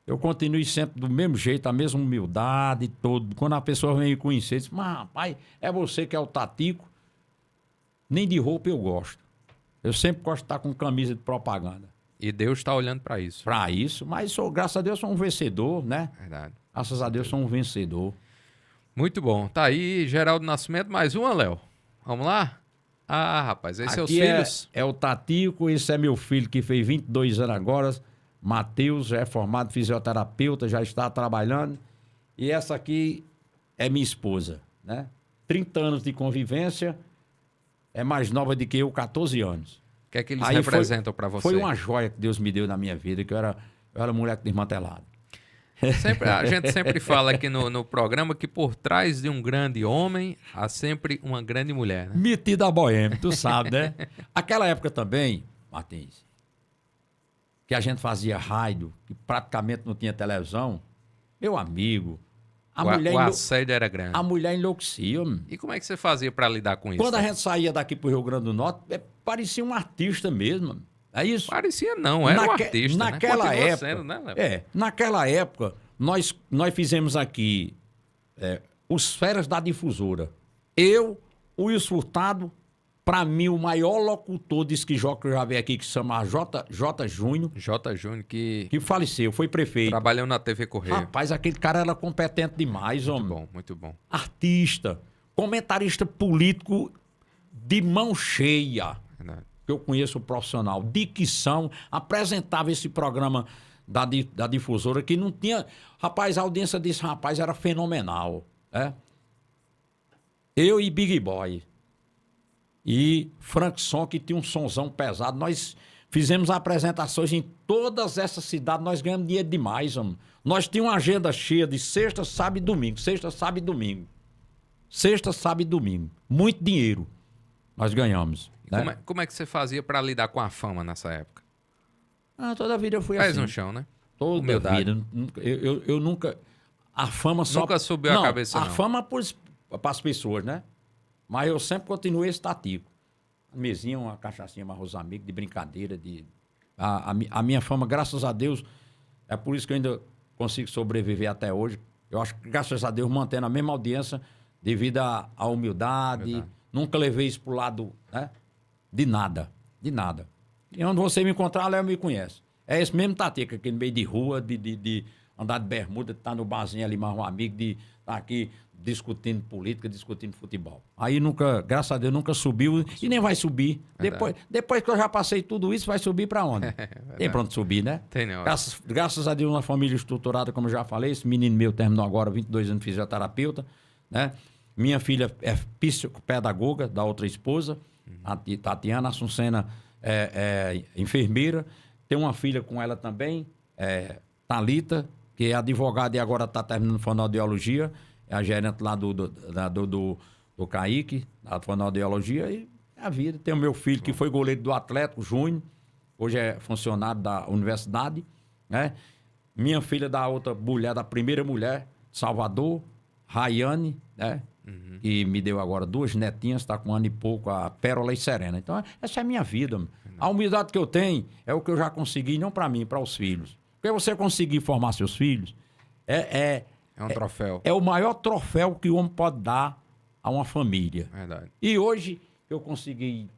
[SPEAKER 2] Eu continuo sempre do mesmo jeito, a mesma humildade e tudo. Quando a pessoa vem me conhecer, diz, mas rapaz, é você que é o Tatico. Nem de roupa eu gosto. Eu sempre gosto de estar com camisa de propaganda.
[SPEAKER 1] E Deus está olhando para isso.
[SPEAKER 2] Para isso, mas graças a Deus sou um vencedor, né?
[SPEAKER 1] Verdade.
[SPEAKER 2] Graças a Deus sou um vencedor.
[SPEAKER 1] Muito bom. Tá aí, Geraldo Nascimento, mais uma, Léo. Vamos lá? Ah, rapaz, esses seus
[SPEAKER 2] Aqui
[SPEAKER 1] filhos.
[SPEAKER 2] é o Tatico, esse é meu filho que fez 22 anos agora. Matheus, já é formado fisioterapeuta, já está trabalhando. E essa aqui é minha esposa, né? 30 anos de convivência, é mais nova do que eu, 14 anos.
[SPEAKER 1] O que é que eles
[SPEAKER 2] Aí
[SPEAKER 1] representam para você?
[SPEAKER 2] Foi uma joia que Deus me deu na minha vida, que eu era moleque desmantelado.
[SPEAKER 1] A gente sempre fala aqui no programa que por trás de um grande homem há sempre uma grande mulher, né?
[SPEAKER 2] Metida a boêmia, tu sabe, né? Aquela época também, Martins, que a gente fazia rádio, que praticamente não tinha televisão, meu amigo,
[SPEAKER 1] O assédio era grande.
[SPEAKER 2] a mulher enlouquecia.
[SPEAKER 1] E como é que você fazia para lidar com isso?
[SPEAKER 2] Quando a gente saía daqui pro Rio Grande do Norte, parecia um artista mesmo. É isso?
[SPEAKER 1] Parecia não, era um artista,
[SPEAKER 2] naquela
[SPEAKER 1] né? Continua
[SPEAKER 2] época,
[SPEAKER 1] sendo, né, Léo?
[SPEAKER 2] naquela época, nós fizemos aqui os Feras da Difusora. Eu, o Wilson Furtado, para mim, o maior locutor de esquijoca que eu já vi aqui, que se chama J. Júnior,
[SPEAKER 1] J. Júnior, que
[SPEAKER 2] faleceu, foi prefeito.
[SPEAKER 1] trabalhou na TV Correio.
[SPEAKER 2] Rapaz, aquele cara era competente demais, homem.
[SPEAKER 1] Muito bom, muito bom.
[SPEAKER 2] Artista, comentarista político de mão cheia.
[SPEAKER 1] Verdade.
[SPEAKER 2] Que eu conheço o profissional, dicção, apresentava esse programa da difusora que não tinha... Rapaz, a audiência desse rapaz era fenomenal, né? Eu e Big Boy. E Frank Som, que tinha um sonzão pesado. Nós fizemos apresentações em todas essas cidades, nós ganhamos dinheiro demais, homem. Nós tínhamos uma agenda cheia de sexta, sábado e domingo. Sexta, sábado e domingo. Sexta, sábado e domingo. Muito dinheiro nós ganhamos. Né?
[SPEAKER 1] Como é que você fazia para lidar com a fama nessa época?
[SPEAKER 2] Toda a vida eu fui
[SPEAKER 1] Pés
[SPEAKER 2] assim.
[SPEAKER 1] no chão, né?
[SPEAKER 2] Toda
[SPEAKER 1] Humildade.
[SPEAKER 2] vida. Eu nunca... A fama só...
[SPEAKER 1] Nunca subiu a cabeça, não.
[SPEAKER 2] A fama para as pessoas, né? Mas eu sempre continuei esse Tatico. A mesinha, uma cachaçinha mais os amigos, de brincadeira, a minha fama, graças a Deus, é por isso que eu ainda consigo sobreviver até hoje. Eu acho que, graças a Deus, mantendo a mesma audiência devido à humildade.
[SPEAKER 1] Verdade.
[SPEAKER 2] Nunca levei isso pro lado, né? De nada. De nada. E onde você me encontrar, Léo me conhece. É esse mesmo Tatico, aqui no meio de rua, de andar de bermuda, de estar no barzinho ali mais um amigo, de estar aqui discutindo política, discutindo futebol. Aí nunca, graças a Deus, nunca subiu e nem vai subir. Depois que eu já passei tudo isso, vai subir para onde? Tem pra onde subir, né?
[SPEAKER 1] Tem não.
[SPEAKER 2] Graças a Deus, uma família estruturada, como eu já falei. Esse menino meu terminou agora 22 anos de fisioterapeuta, né? Minha filha é psicopedagoga da outra esposa, a Tatiana Assuncena é enfermeira. Tem uma filha com ela também, Thalita, que é advogada e agora está terminando fonoaudiologia. É a gerente lá do Kaique, da fonoaudiologia. E é a vida. Tem o meu filho, que foi goleiro do Atlético, Júnior. Hoje é funcionário da universidade, né? Minha filha da outra mulher, da primeira mulher, Salvador, Rayane, né? Que me deu agora 2 netinhas, está com 1 ano e pouco, a Pérola e Serena. Então, essa é a minha vida. A humildade que eu tenho é o que eu já consegui, não para mim, para os filhos. Porque você conseguir formar seus filhos
[SPEAKER 1] é um troféu.
[SPEAKER 2] É o maior troféu que o homem pode dar a uma família.
[SPEAKER 1] Verdade.
[SPEAKER 2] E hoje eu consegui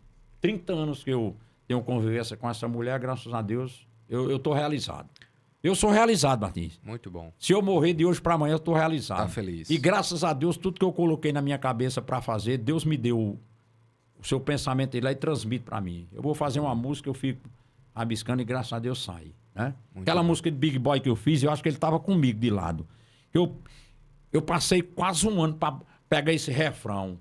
[SPEAKER 2] 30 anos que eu tenho convivência com essa mulher, graças a Deus, eu estou realizado. Eu sou realizado, Martins.
[SPEAKER 1] Muito bom.
[SPEAKER 2] Se eu morrer de hoje para amanhã, eu estou realizado.
[SPEAKER 1] Tá feliz.
[SPEAKER 2] E graças a Deus, tudo que eu coloquei na minha cabeça para fazer, Deus me deu o seu pensamento lá e transmite para mim. Eu vou fazer uma música, eu fico rabiscando e graças a Deus sai. Né? Aquela música de Big Boy que eu fiz, eu acho que ele estava comigo de lado. Eu passei quase um ano para pegar esse refrão.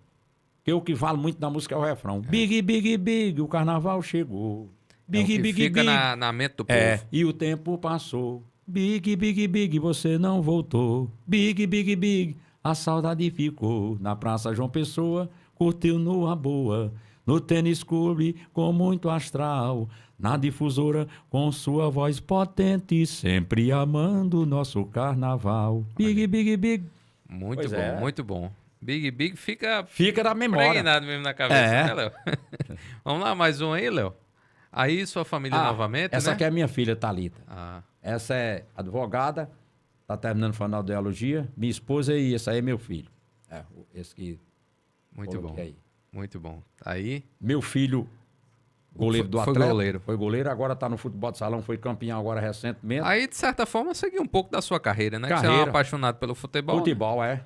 [SPEAKER 2] Que o que vale muito da música é o refrão. Big, big, big, o carnaval chegou. Big,
[SPEAKER 1] é o que
[SPEAKER 2] big,
[SPEAKER 1] fica
[SPEAKER 2] big.
[SPEAKER 1] na mente do povo.
[SPEAKER 2] E o tempo passou. Big, big, big, você não voltou. Big, big, big, a saudade ficou. Na Praça João Pessoa, curtiu numa boa. No tênis clube, com muito astral. Na difusora, com sua voz potente. Sempre amando o nosso carnaval. Big, big, big.
[SPEAKER 1] Muito
[SPEAKER 2] Pois
[SPEAKER 1] bom,
[SPEAKER 2] é.
[SPEAKER 1] muito bom. Big fica
[SPEAKER 2] Fica na memória.
[SPEAKER 1] impregnado mesmo na cabeça,
[SPEAKER 2] É.
[SPEAKER 1] né, Léo? Vamos lá, mais um aí, Léo. Aí sua família novamente,
[SPEAKER 2] essa
[SPEAKER 1] né?
[SPEAKER 2] aqui é a minha filha, Thalita.
[SPEAKER 1] Ah,
[SPEAKER 2] Essa é advogada, tá terminando fonoaudiologia. Minha esposa e esse aí é meu filho. Esse que
[SPEAKER 1] muito bom.
[SPEAKER 2] coloquei aí.
[SPEAKER 1] Muito bom. Aí,
[SPEAKER 2] Meu filho, goleiro do
[SPEAKER 1] Foi
[SPEAKER 2] Atlético.
[SPEAKER 1] goleiro.
[SPEAKER 2] Foi goleiro, agora tá no futebol de salão, foi campeão agora recentemente.
[SPEAKER 1] aí, de certa forma, segui um pouco da sua carreira, né? Que você é um
[SPEAKER 2] Carreira.
[SPEAKER 1] apaixonado pelo futebol. Né?
[SPEAKER 2] Futebol, é.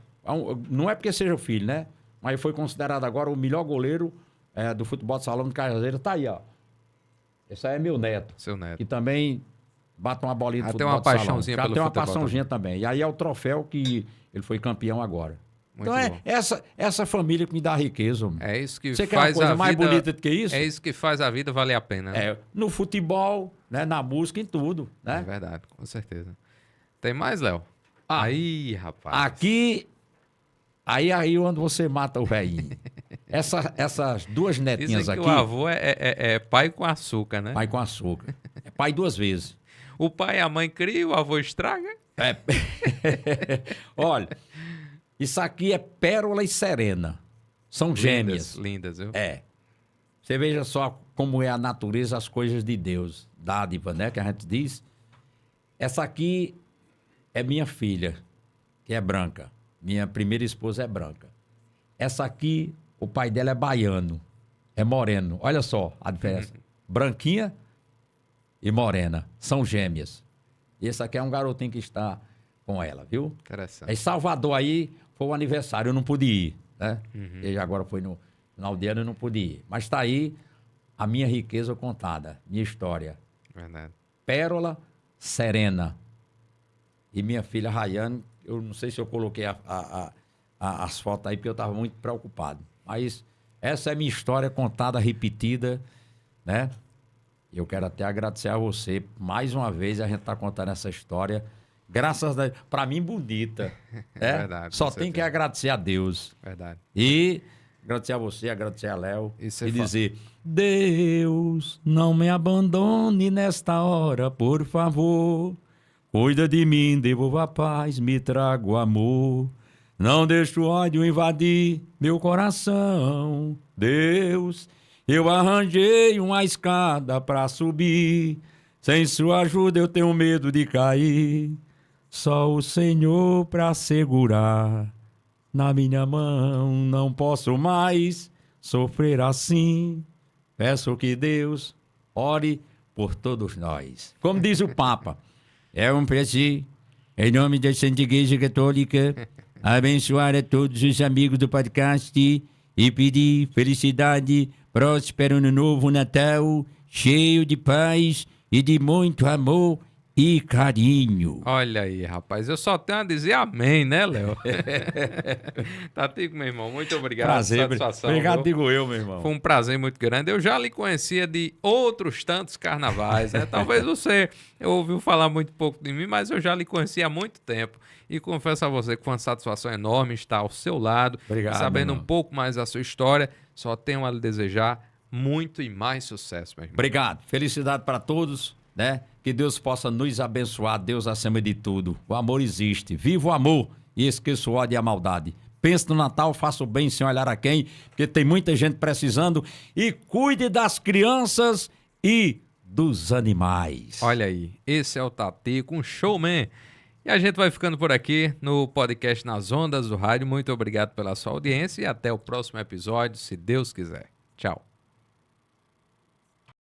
[SPEAKER 2] Não é porque seja o filho, né? Mas foi considerado agora o melhor goleiro do futebol de salão de Cajazeira. Tá aí, ó. Esse aí é meu neto.
[SPEAKER 1] Seu neto.
[SPEAKER 2] Que também bate uma bolinha de
[SPEAKER 1] Ah, tem
[SPEAKER 2] futebol
[SPEAKER 1] uma
[SPEAKER 2] de salão.
[SPEAKER 1] paixãozinha
[SPEAKER 2] Já
[SPEAKER 1] pelo
[SPEAKER 2] tem uma
[SPEAKER 1] futebol
[SPEAKER 2] paixãozinha também. E aí é o troféu que ele foi campeão agora.
[SPEAKER 1] Muito
[SPEAKER 2] Então
[SPEAKER 1] bom.
[SPEAKER 2] essa família que me dá riqueza. Homem.
[SPEAKER 1] É isso que
[SPEAKER 2] Você quer uma
[SPEAKER 1] faz
[SPEAKER 2] coisa
[SPEAKER 1] a
[SPEAKER 2] mais
[SPEAKER 1] vida...
[SPEAKER 2] bonita do que isso?
[SPEAKER 1] É isso que faz a vida valer a pena. Né?
[SPEAKER 2] No futebol, né, na música, em tudo,
[SPEAKER 1] É
[SPEAKER 2] né?
[SPEAKER 1] verdade, com certeza. Tem mais, Léo?
[SPEAKER 2] Ah,
[SPEAKER 1] Aí, rapaz.
[SPEAKER 2] Aqui, aí onde você mata o velhinho. Essas duas netinhas
[SPEAKER 1] Dizem que
[SPEAKER 2] aqui,
[SPEAKER 1] o avô é pai com açúcar, né?
[SPEAKER 2] pai com açúcar. É pai duas vezes.
[SPEAKER 1] O pai e a mãe criam, o avô estraga.
[SPEAKER 2] É. Olha, isso aqui é Pérola e Serena. São gêmeas.
[SPEAKER 1] Lindas, viu?
[SPEAKER 2] É. Você veja só como é a natureza, as coisas de Deus. Dádiva, né? Que a gente diz. Essa aqui é minha filha, que é branca. Minha primeira esposa é branca. Essa aqui, o pai dela é baiano. É moreno. Olha só a diferença. Branquinha e morena. São gêmeas. E esse aqui é um garotinho que está com ela, viu?
[SPEAKER 1] Interessante.
[SPEAKER 2] Em Salvador aí, foi o aniversário, eu não pude ir, né? E agora foi no final de ano, eu não pude ir. Mas está aí a minha riqueza contada, minha história.
[SPEAKER 1] Verdade.
[SPEAKER 2] Pérola Serena. E minha filha Rayane, eu não sei se eu coloquei as fotos aí, porque eu estava muito preocupado. Mas essa é minha história contada, repetida, né? Eu quero até agradecer a você. Mais uma vez, a gente está contando essa história. Graças a Deus. Para mim, bonita.
[SPEAKER 1] É verdade,
[SPEAKER 2] Só
[SPEAKER 1] com
[SPEAKER 2] tem que
[SPEAKER 1] certeza.
[SPEAKER 2] agradecer a Deus.
[SPEAKER 1] Verdade.
[SPEAKER 2] E agradecer a você, agradecer a Léo.
[SPEAKER 1] E você
[SPEAKER 2] E
[SPEAKER 1] fa-
[SPEAKER 2] dizer: Deus, não me abandone nesta hora, por favor. Cuida de mim, devolva a paz, me traga o amor. Não deixe o ódio invadir meu coração. Deus, eu arranjei uma escada pra subir. Sem sua ajuda eu tenho medo de cair. Só o Senhor pra segurar na minha mão. Não posso mais sofrer assim. Peço que Deus ore por todos nós. Como diz o Papa, é um prazer, em nome da Santa Igreja Católica, abençoar a todos os amigos do podcast e pedir felicidade, próspero ano novo, Natal, cheio de paz e de muito amor e carinho.
[SPEAKER 1] Olha aí, rapaz. Eu só tenho a dizer amém, né, Léo? Tatico, meu irmão, muito obrigado.
[SPEAKER 2] Prazer,
[SPEAKER 1] Satisfação,
[SPEAKER 2] obrigado,
[SPEAKER 1] viu?
[SPEAKER 2] digo eu, meu irmão.
[SPEAKER 1] Foi um prazer muito grande. Eu já lhe conhecia de outros tantos carnavais, né? Talvez você ouviu falar muito pouco de mim, mas eu já lhe conhecia há muito tempo. E confesso a você que foi uma satisfação enorme estar ao seu lado,
[SPEAKER 2] Obrigado,
[SPEAKER 1] sabendo
[SPEAKER 2] meu
[SPEAKER 1] um
[SPEAKER 2] irmão.
[SPEAKER 1] pouco mais da sua história. Só tenho a lhe desejar muito e mais sucesso, meu irmão.
[SPEAKER 2] Obrigado. Felicidade para todos, né? Que Deus possa nos abençoar, Deus acima de tudo. O amor existe. Viva o amor e esqueça o ódio e a maldade. Pense no Natal, faça o bem sem olhar a quem, porque tem muita gente precisando. E cuide das crianças e dos animais.
[SPEAKER 1] Olha aí, esse é o Tatico, um showman. E a gente vai ficando por aqui no podcast Nas Ondas do Rádio. Muito obrigado pela sua audiência e até o próximo episódio, se Deus quiser. Tchau.